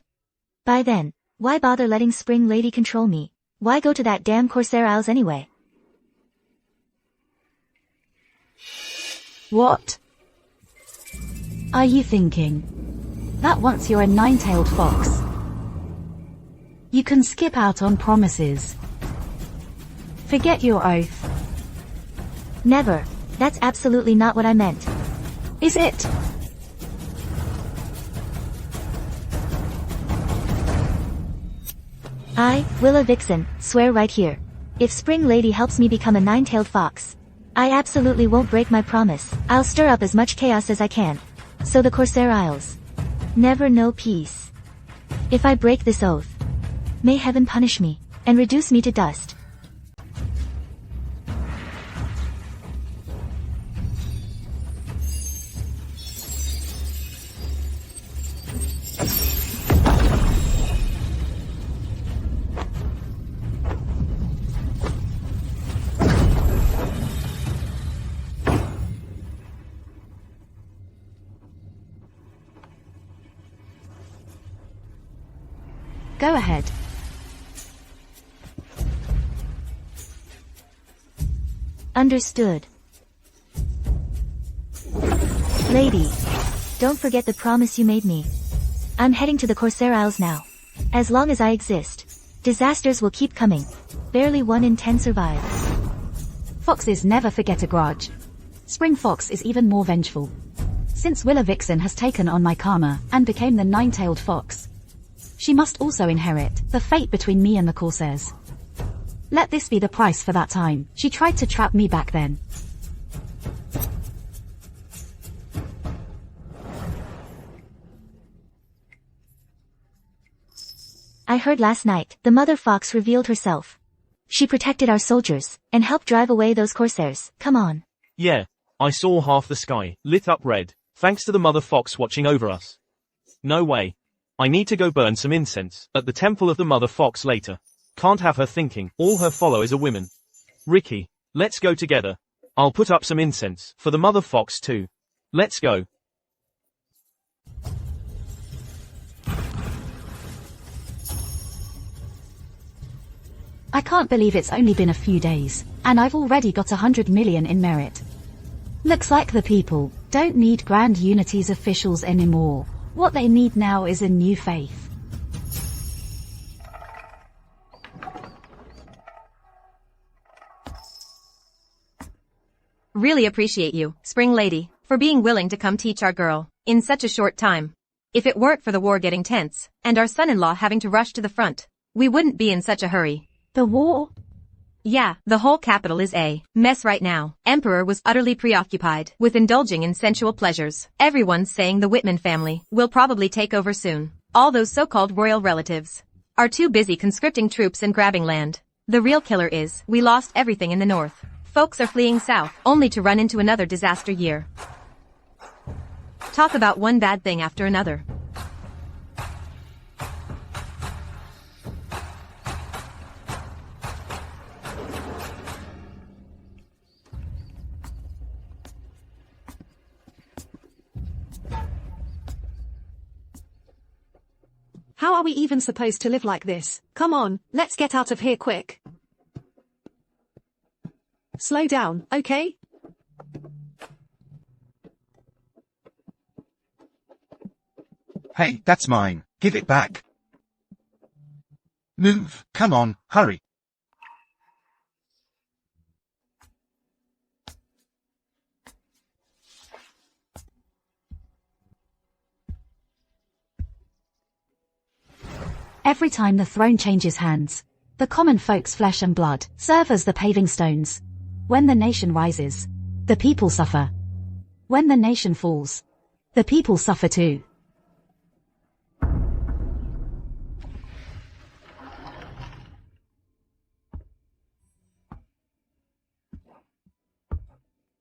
By then, why bother letting Spring Lady control me? Why go to that damn Corsair Isles anyway? What are you thinking? That once you're a nine-tailed fox, you can skip out on promises. Forget your oath. Never. That's absolutely not what I meant. Is it? I, Willa Vixen, swear right here. If Spring Lady helps me become a nine-tailed fox, I absolutely won't break my promise. I'll stir up as much chaos as I can. So the Corsair Isles never know peace. If I break this oath, may heaven punish me and reduce me to dust. Go ahead. Understood. Lady, don't forget the promise you made me. I'm heading to the Corsair Isles now. As long as I exist, disasters will keep coming. Barely 1 in 10 survive. Foxes never forget a grudge. Spring Fox is even more vengeful. Since Willa Vixen has taken on my karma and became the nine-tailed fox, she must also inherit the fate between me and the Corsairs. Let this be the price for that time she tried to trap me back then. I heard last night the Mother Fox revealed herself. She protected our soldiers and helped drive away those Corsairs. Come on. Yeah, I saw half the sky lit up red, thanks to the Mother Fox watching over us. No way. I need to go burn some incense at the temple of the Mother Fox later. Can't have her thinking all her followers are women. Ricky, let's go together. I'll put up some incense for the Mother Fox too. Let's go. I can't believe it's only been a few days, and I've already got 100 million in merit. Looks like the people don't need Grand Unity's officials anymore. What they need now is a new faith. Really appreciate you, Spring Lady, for being willing to come teach our girl in such a short time. If it weren't for the war getting tense, and our son-in-law having to rush to the front, we wouldn't be in such a hurry. The war? Yeah, the whole capital is a mess right now. Emperor was utterly preoccupied with indulging in sensual pleasures. Everyone's saying the Whitman family will probably take over soon. All those so-called royal relatives are too busy conscripting troops and grabbing land. The real killer is, we lost everything in the north. Folks are fleeing south, only to run into another disaster year. Talk about one bad thing after another. How are we even supposed to live like this? Come on, let's get out of here quick. Slow down, okay? Hey, that's mine. Give it back. Move, come on, hurry. Every time the throne changes hands, the common folk's flesh and blood serve as the paving stones. When the nation rises, the people suffer. When the nation falls, the people suffer too.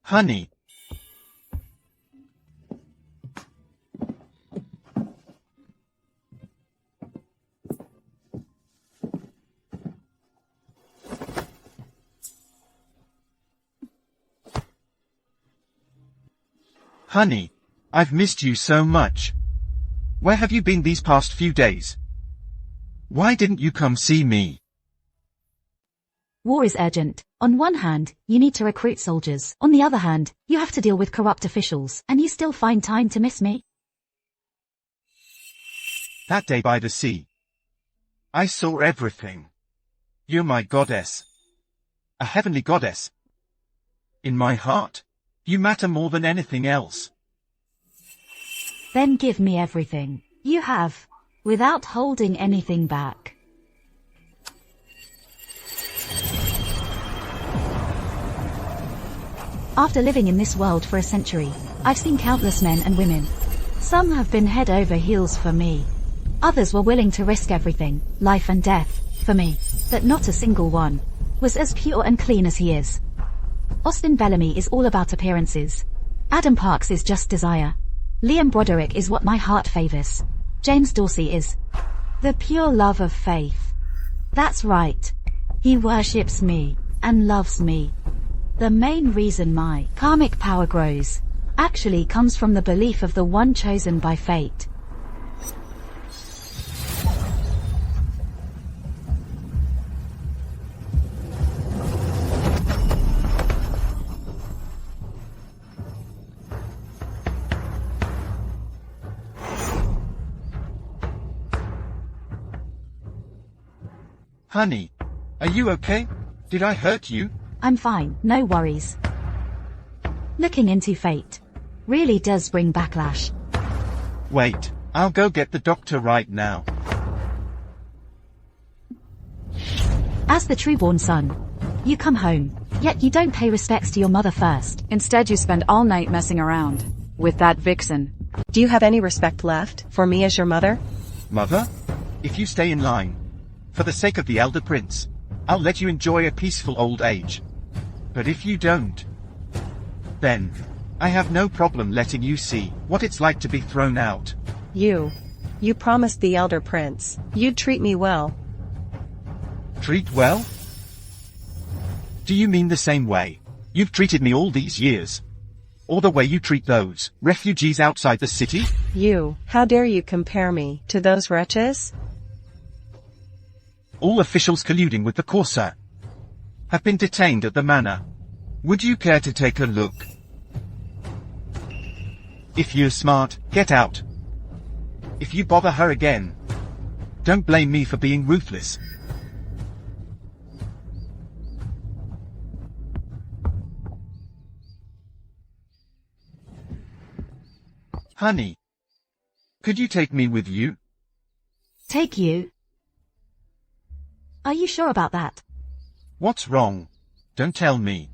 Honey. Honey, I've missed you so much. Where have you been these past few days? Why didn't you come see me? War is urgent. On one hand, you need to recruit soldiers. On the other hand, you have to deal with corrupt officials, and you still find time to miss me? That day by the sea, I saw everything. You're my goddess. A heavenly goddess. In my heart, you matter more than anything else. Then give me everything you have, without holding anything back. After living in this world for a century, I've seen countless men and women. Some have been head over heels for me. Others were willing to risk everything, life and death, for me. But not a single one was as pure and clean as he is. Austin Bellamy is all about appearances. Adam Parks is just desire. Liam Broderick is what my heart favors. James Dorsey is the pure love of faith. That's right. He worships me and loves me. The main reason my karmic power grows actually comes from the belief of the one chosen by fate. Honey, are you okay? Did I hurt you? I'm fine, no worries. Looking into fate really does bring backlash. Wait, I'll go get the doctor right now. As the trueborn son, you come home, yet you don't pay respects to your mother first. Instead you spend all night messing around with that vixen. Do you have any respect left for me as your mother? Mother? If you stay in line, for the sake of the elder prince, I'll let you enjoy a peaceful old age. But if you don't, then I have no problem letting you see what it's like to be thrown out. You promised the elder prince you'd treat me well. Treat well? Do you mean the same way you've treated me all these years? Or the way you treat those refugees outside the city? How dare you compare me to those wretches? All officials colluding with the Corsair have been detained at the manor. Would you care to take a look? If you're smart, get out. If you bother her again, don't blame me for being ruthless. Honey, could you take me with you? Take you? Are you sure about that? What's wrong? Don't tell me.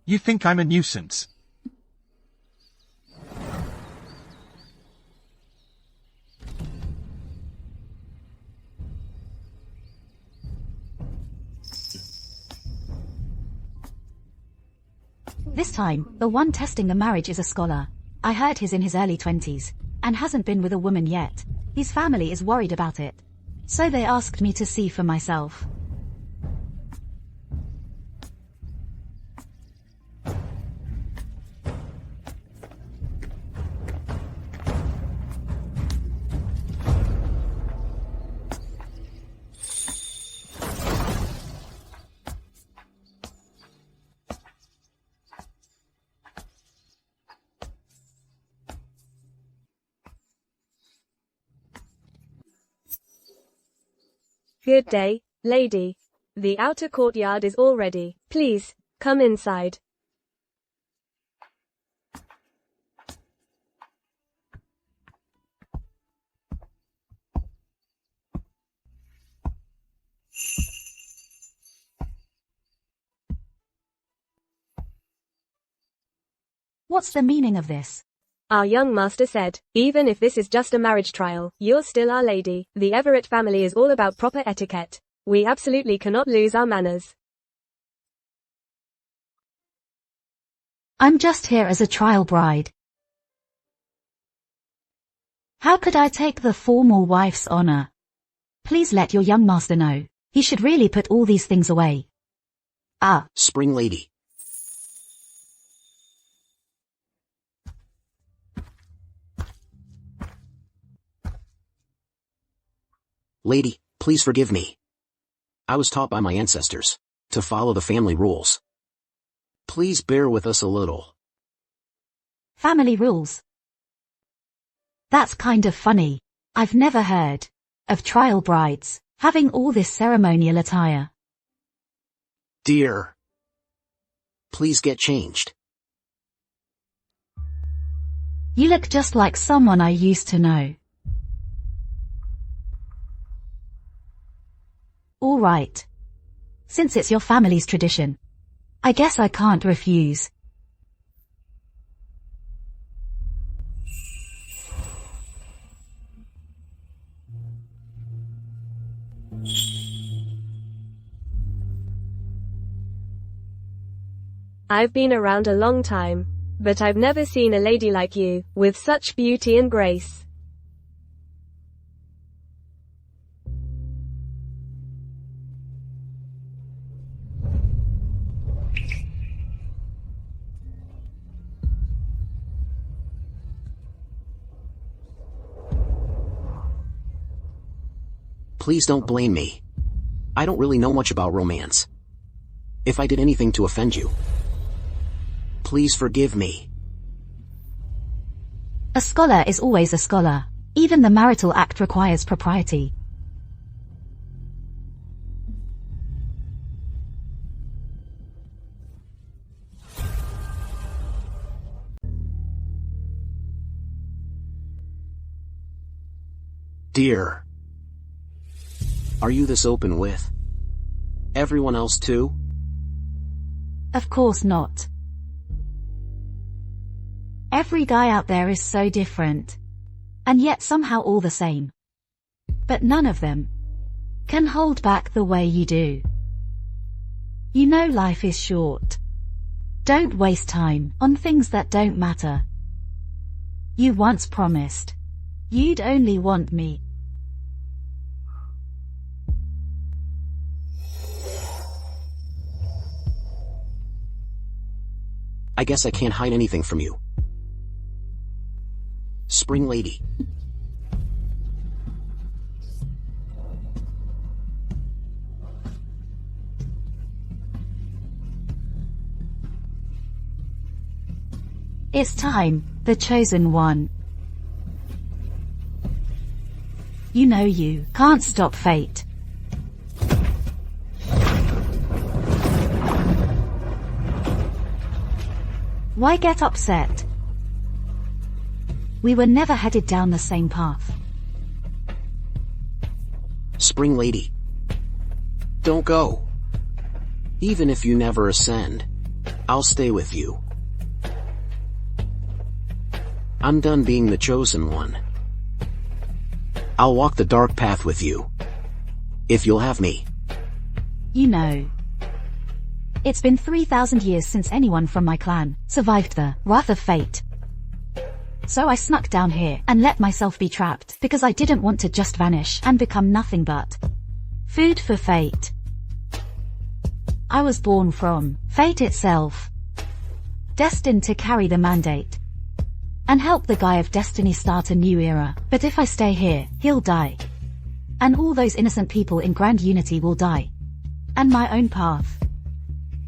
You think I'm a nuisance. This time, the one testing the marriage is a scholar. I heard he's in his early 20s, and hasn't been with a woman yet. His family is worried about it. So they asked me to see for myself. Good day, lady. The outer courtyard is all ready. Please, come inside. What's the meaning of this? Our young master said, even if this is just a marriage trial, you're still our lady. The Everett family is all about proper etiquette. We absolutely cannot lose our manners. I'm just here as a trial bride. How could I take the formal wife's honor? Please let your young master know. He should really put all these things away. Ah. Spring lady. Lady, please forgive me. I was taught by my ancestors to follow the family rules. Please bear with us a little. Family rules. That's kind of funny. I've never heard of trial brides having all this ceremonial attire. Dear, please get changed. You look just like someone I used to know. All right. Since it's your family's tradition, I guess I can't refuse. I've been around a long time, but I've never seen a lady like you, with such beauty and grace. Please don't blame me. I don't really know much about romance. If I did anything to offend you, please forgive me. A scholar is always a scholar. Even the marital act requires propriety. Dear, are you this open with everyone else too? Of course not. Every guy out there is so different, and yet somehow all the same. But none of them can hold back the way you do. You know life is short. Don't waste time on things that don't matter. You once promised you'd only want me. I guess I can't hide anything from you. Spring lady. It's time, the chosen one. You know you can't stop fate. Why get upset? We were never headed down the same path. Spring lady. Don't go. Even if you never ascend, I'll stay with you. I'm done being the chosen one. I'll walk the dark path with you, if you'll have me. You know, it's been 3,000 years since anyone from my clan survived the wrath of fate. So I snuck down here and let myself be trapped because I didn't want to just vanish and become nothing but food for fate. I was born from fate itself, destined to carry the mandate and help the guy of destiny start a new era. But if I stay here, he'll die. And all those innocent people in grand unity will die. And my own path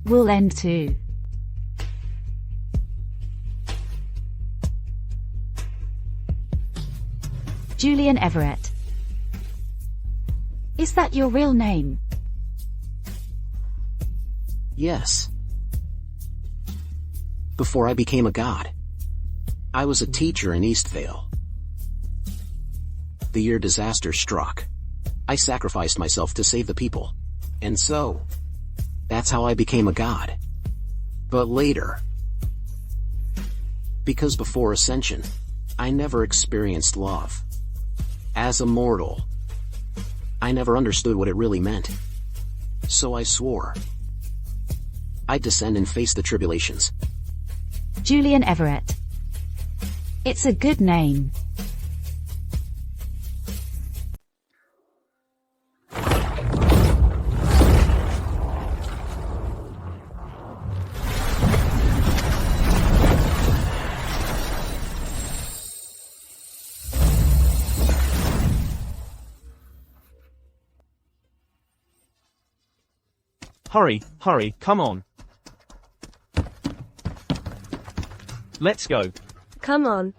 will end too. Julian Everett. Is that your real name? Yes. Before I became a god, I was a teacher in Eastvale. The year disaster struck, I sacrificed myself to save the people. And so, that's how I became a god. But later, because before Ascension, I never experienced love. As a mortal, I never understood what it really meant. So I swore I'd descend and face the tribulations. Julian Everett. It's a good name. Hurry, hurry, come on. Let's go. Come on.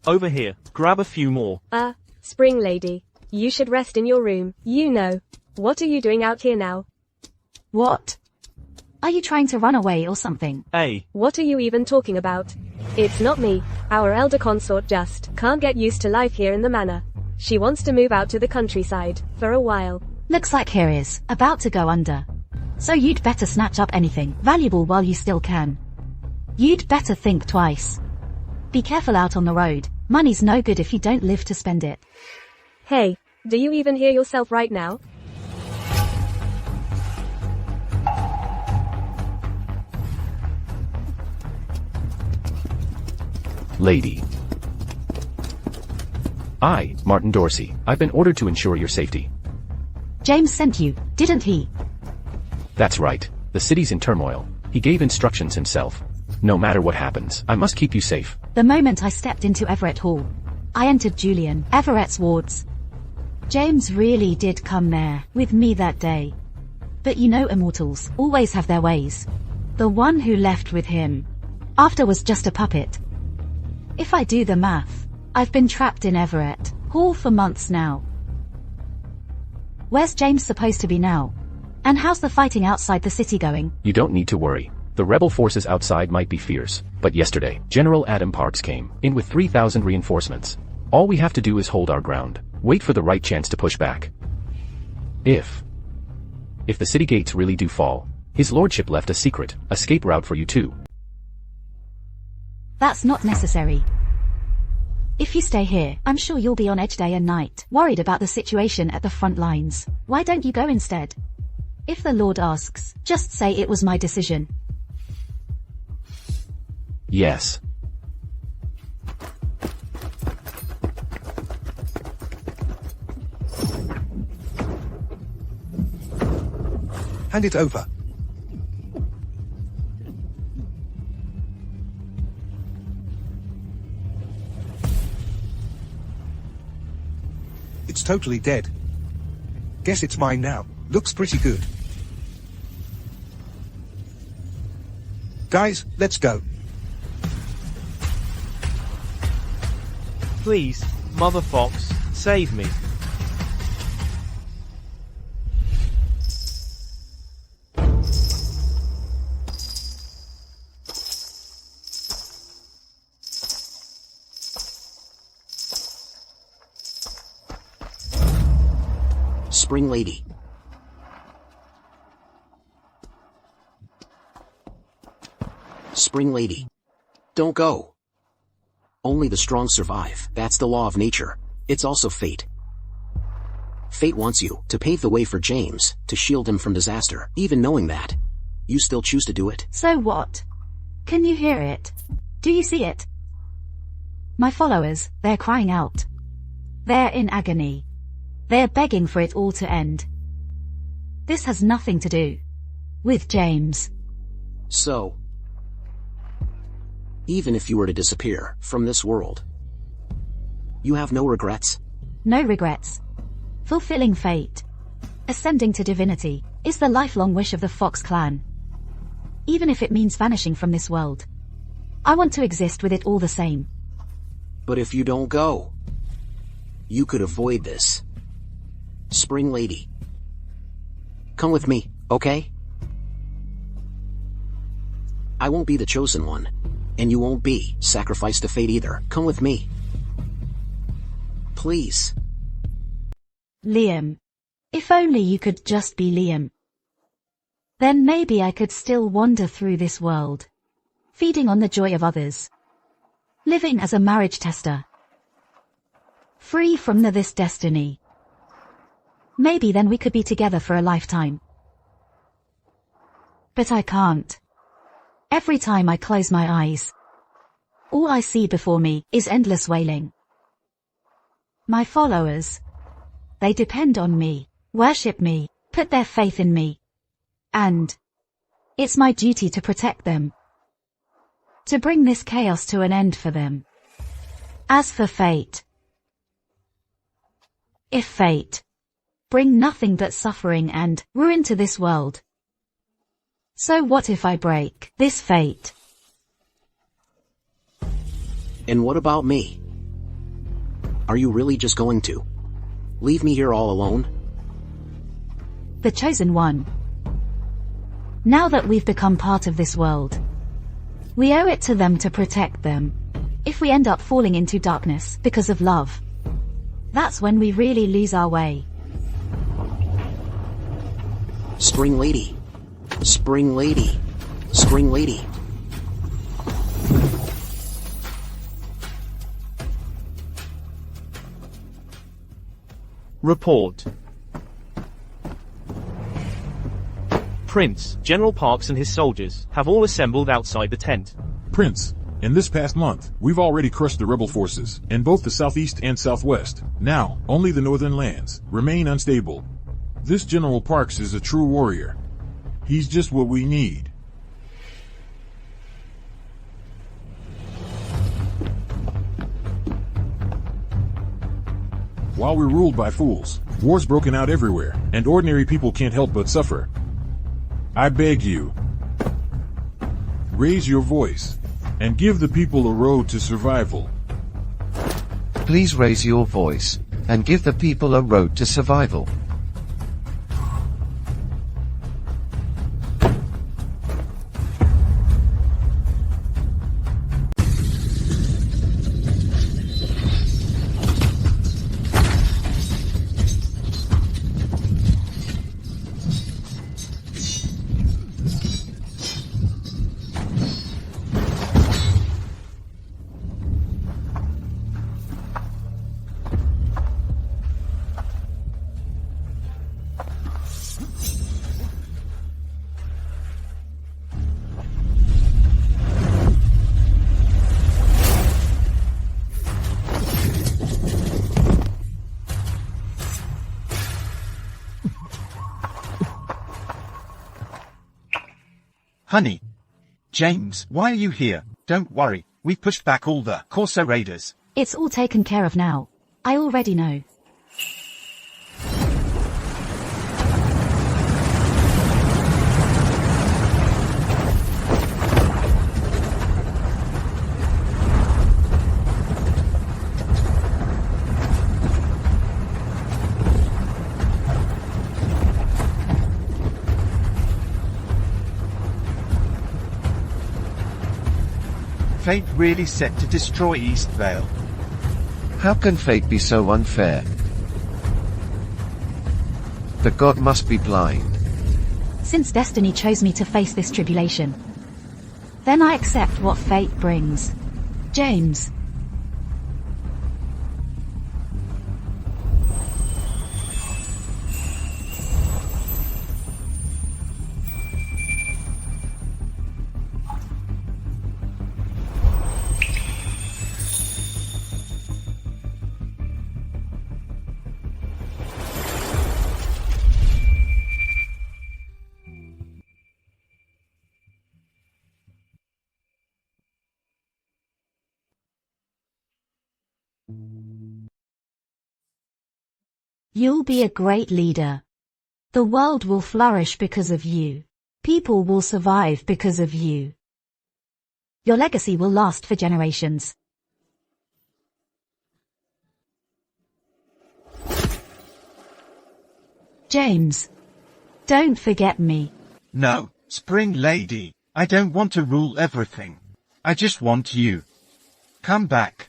Over here, grab a few more. Spring Lady. You should rest in your room, you know. What are you doing out here now? What? Are you trying to run away or something? Hey. What are you even talking about? It's not me. Our elder consort just can't get used to life here in the manor. She wants to move out to the countryside, for a while. Looks like here is about to go under. So you'd better snatch up anything valuable while you still can. You'd better think twice. Be careful out on the road. Money's no good if you don't live to spend it. Hey, do you even hear yourself right now? Lady. I, Martin Dorsey, I've been ordered to ensure your safety. James sent you, didn't he? That's right. The city's in turmoil. He gave instructions himself. No matter what happens, I must keep you safe. The moment I stepped into Everett Hall, I entered Julian Everett's wards. James really did come there, with me that day. But you know immortals always have their ways. The one who left with him after was just a puppet. If I do the math, I've been trapped in Everett Hall for months now. Where's James supposed to be now? And how's the fighting outside the city going? You don't need to worry. The rebel forces outside might be fierce, but yesterday, General Adam Parks came in with 3,000 reinforcements. All we have to do is hold our ground, wait for the right chance to push back. If the city gates really do fall, his lordship left a secret escape route for you too. That's not necessary. If you stay here, I'm sure you'll be on edge day and night, worried about the situation at the front lines. Why don't you go instead? If the Lord asks, just say it was my decision. Yes. Hand it over. It's totally dead. Guess it's mine now. Looks pretty good. Guys, let's go. Please, Mother Fox, save me. Spring Lady. Spring Lady. Don't go. Only the strong survive. That's the law of nature. It's also fate. Fate wants you to pave the way for James, to shield him from disaster. Even knowing that, you still choose to do it. So what? Can you hear it? Do you see it? My followers, they're crying out. They're in agony. They're begging for it all to end. This has nothing to do with James. So, even if you were to disappear from this world, you have no regrets? No regrets. Fulfilling fate, ascending to divinity, is the lifelong wish of the Fox clan. Even if it means vanishing from this world, I want to exist with it all the same. But if you don't go, you could avoid this. Spring Lady. Come with me, okay? I won't be the chosen one. And you won't be sacrificed to fate either. Come with me. Please. Liam. If only you could just be Liam. Then maybe I could still wander through this world, feeding on the joy of others, living as a marriage tester, free from this destiny. Maybe then we could be together for a lifetime. But I can't. Every time I close my eyes, all I see before me is endless wailing. My followers, they depend on me, worship me, put their faith in me. And it's my duty to protect them, to bring this chaos to an end for them. As for fate, if fate bring nothing but suffering and ruin to this world, so what if I break this fate? And what about me? Are you really just going to leave me here all alone? The chosen one. Now that we've become part of this world, we owe it to them to protect them. If we end up falling into darkness because of love, that's when we really lose our way. Spring Lady. Spring Lady. Spring Lady. Report. Prince, General Parks and his soldiers have all assembled outside the tent. Prince, in this past month, we've already crushed the rebel forces in both the southeast and southwest. Now, only the northern lands remain unstable. This General Parks is a true warrior. He's just what we need. While we're ruled by fools, war's broken out everywhere, and ordinary people can't help but suffer. I beg you, raise your voice, and give the people a road to survival. Please raise your voice, and give the people a road to survival. Honey. James, why are you here? Don't worry, we pushed back all the Corso raiders. It's all taken care of now. I already know. Fate really set to destroy East Vale. How can fate be so unfair? The god must be blind. Since destiny chose me to face this tribulation, then I accept what fate brings. James. You'll be a great leader. The world will flourish because of you. People will survive because of you. Your legacy will last for generations. James. Don't forget me. No, Spring Lady, I don't want to rule everything. I just want you. Come back.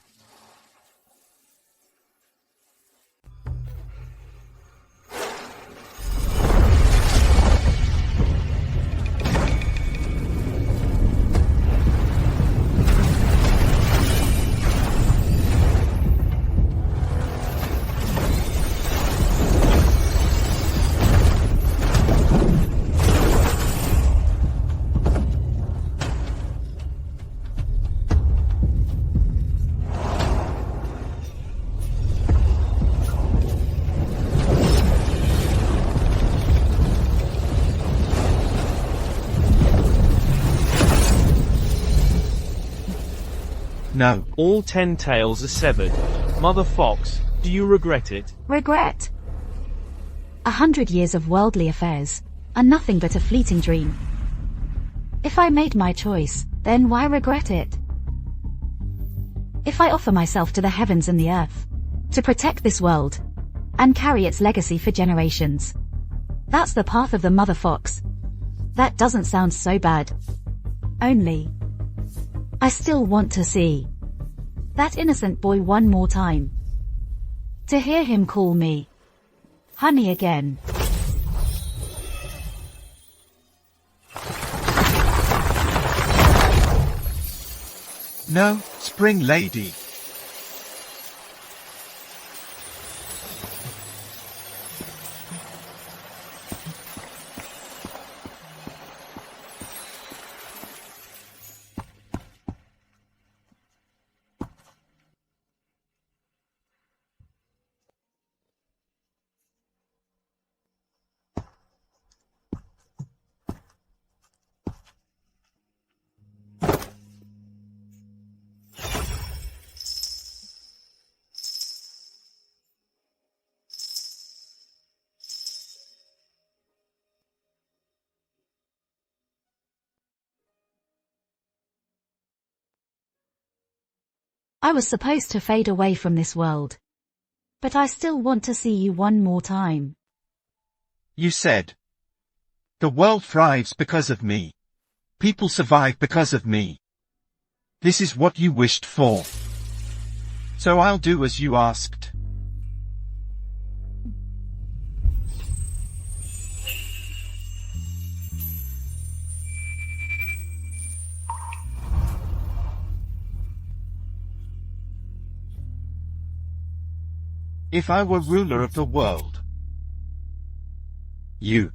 No. All 10 tails are severed. Mother Fox, do you regret it? Regret? 100 years of worldly affairs are nothing but a fleeting dream. If I made my choice, then why regret it? If I offer myself to the heavens and the earth, to protect this world, and carry its legacy for generations, that's the path of the Mother Fox. That doesn't sound so bad. Only, I still want to see that innocent boy one more time. To hear him call me honey again. No, Spring Lady. I was supposed to fade away from this world, but I still want to see you one more time. You said, the world thrives because of me. People survive because of me. This is what you wished for. So I'll do as you asked. If I were ruler of the world, you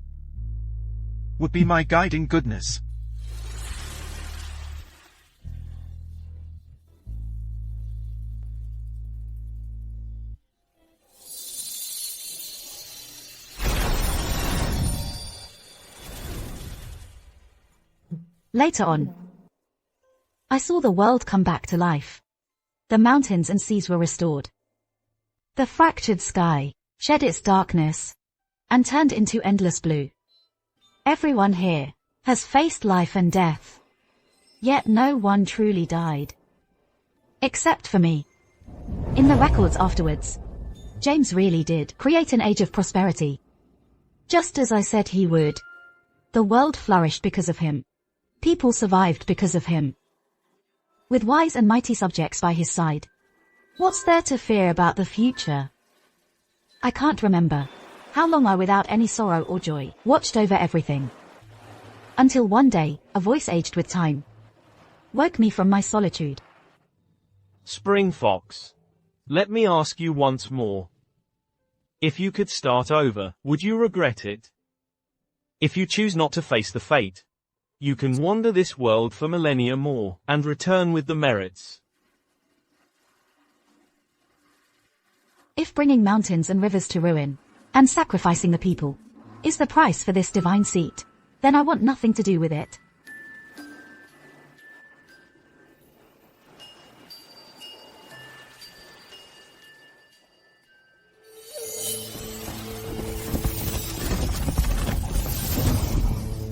would be my guiding goodness. Later on, I saw the world come back to life. The mountains and seas were restored. The fractured sky shed its darkness and turned into endless blue. Everyone here has faced life and death, yet no one truly died. Except for me. In the records afterwards, James really did create an age of prosperity. Just as I said he would. The world flourished because of him. People survived because of him. With wise and mighty subjects by his side, what's there to fear about the future? I can't remember how long I, without any sorrow or joy, watched over everything. Until one day, a voice aged with time woke me from my solitude. Spring Fox, let me ask you once more. If you could start over, would you regret it? If you choose not to face the fate, you can wander this world for millennia more, and return with the merits. If bringing mountains and rivers to ruin, and sacrificing the people, is the price for this divine seat, then I want nothing to do with it.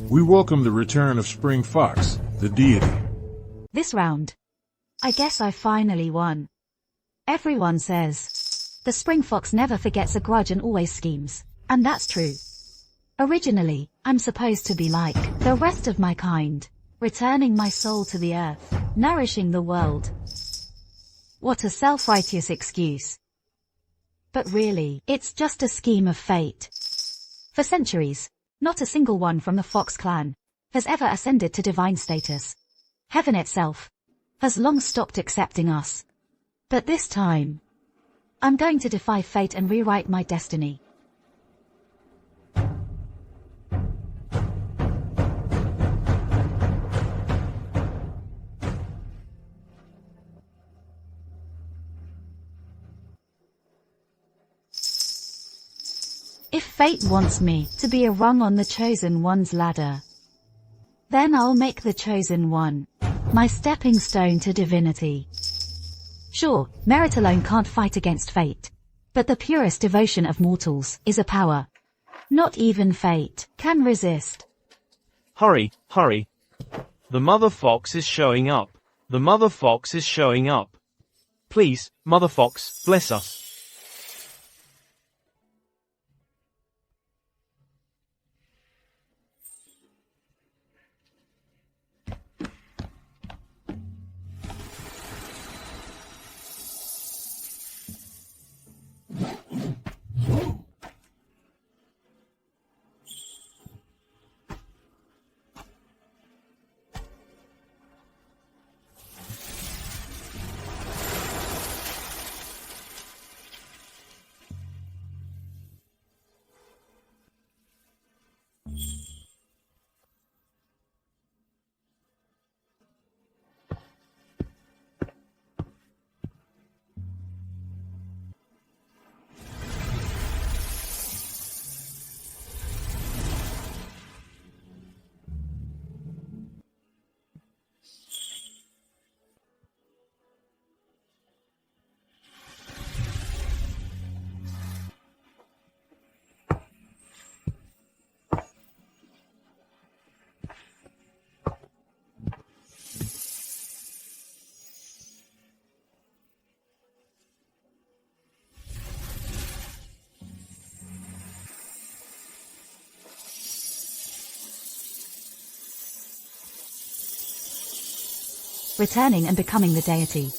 We welcome the return of Spring Fox, the deity. This round, I guess I finally won. Everyone says, the Spring Fox never forgets a grudge and always schemes, and that's true. Originally, I'm supposed to be like the rest of my kind, returning my soul to the earth, nourishing the world. What a self-righteous excuse. But really, it's just a scheme of fate. For centuries, not a single one from the Fox clan has ever ascended to divine status. Heaven itself has long stopped accepting us. But this time, I'm going to defy fate and rewrite my destiny. If fate wants me to be a rung on the chosen one's ladder, then I'll make the chosen one my stepping stone to divinity. Sure, merit alone can't fight against fate, but the purest devotion of mortals is a power not even fate can resist. Hurry, hurry. The mother fox is showing up. The mother fox is showing up. Please, mother fox, bless us. Returning and becoming the deity.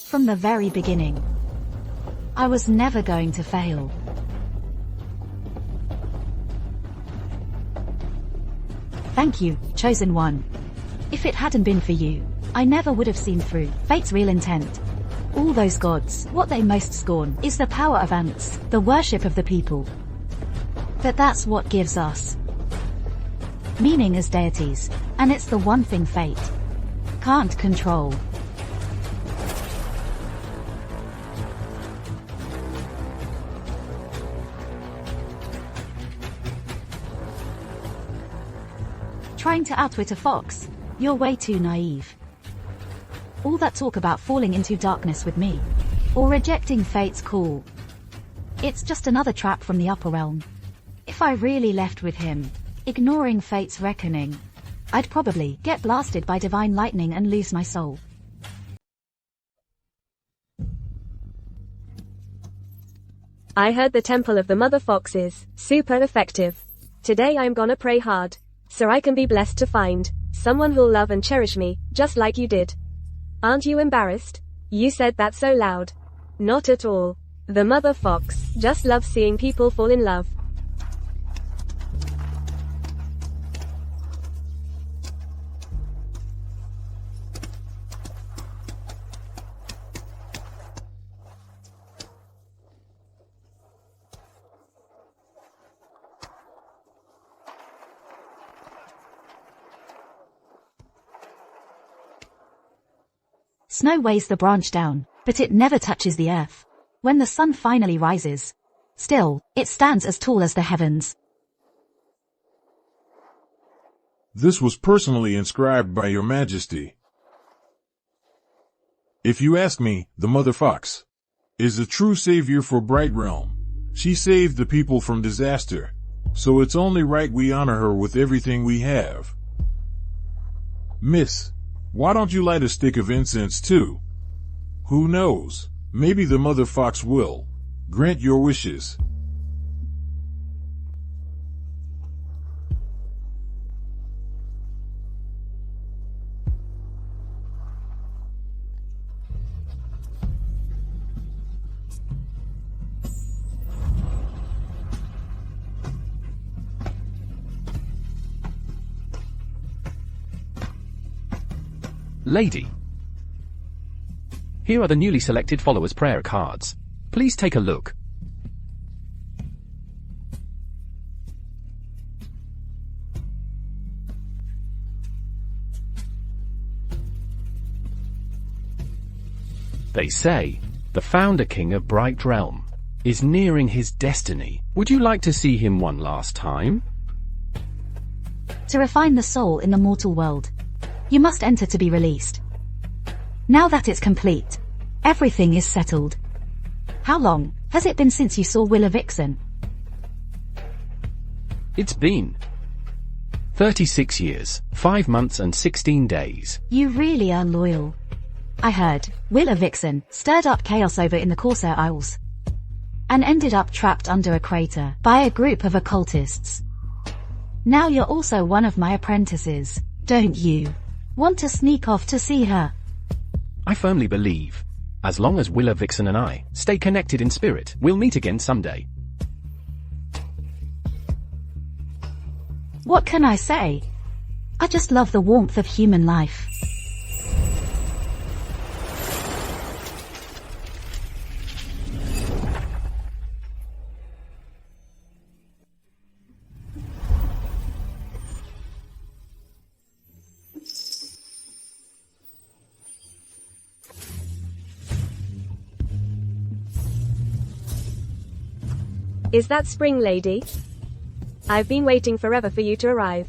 From the very beginning, I was never going to fail. Thank you, chosen one. If it hadn't been for you, I never would have seen through fate's real intent. All those gods, what they most scorn is the power of ants, the worship of the people. But that's what gives us meaning as deities, and it's the one thing fate can't control. Trying to outwit a fox? You're way too naive. All that talk about falling into darkness with me, or rejecting fate's call, it's just another trap from the upper realm. If I really left with him, ignoring fate's reckoning, I'd probably get blasted by divine lightning and lose my soul. I heard the temple of the mother fox is super effective. Today I'm gonna pray hard, so I can be blessed to find someone who'll love and cherish me, just like you did. Aren't you embarrassed? You said that so loud. Not at all. The mother fox just loves seeing people fall in love. Snow weighs the branch down, but it never touches the earth. When the sun finally rises, still, it stands as tall as the heavens. This was personally inscribed by your majesty. If you ask me, the mother fox is a true savior for Bright Realm. She saved the people from disaster, so it's only right we honor her with everything we have. Miss, why don't you light a stick of incense too? Who knows, maybe the mother fox will grant your wishes. Lady. Here are the newly selected followers' prayer cards. Please take a look. They say, the founder king of Bright Realm is nearing his destiny. Would you like to see him one last time? To refine the soul in the mortal world, you must enter to be released. Now that it's complete, everything is settled. How long has it been since you saw Willa Vixen? It's been 36 years, 5 months and 16 days. You really are loyal. I heard Willa Vixen stirred up chaos over in the Corsair Isles and ended up trapped under a crater by a group of occultists. Now you're also one of my apprentices. Don't you want to sneak off to see her? I firmly believe, as long as Willa Vixen and I stay connected in spirit, we'll meet again someday. What can I say? I just love the warmth of human life. Is that spring, lady? I've been waiting forever for you to arrive.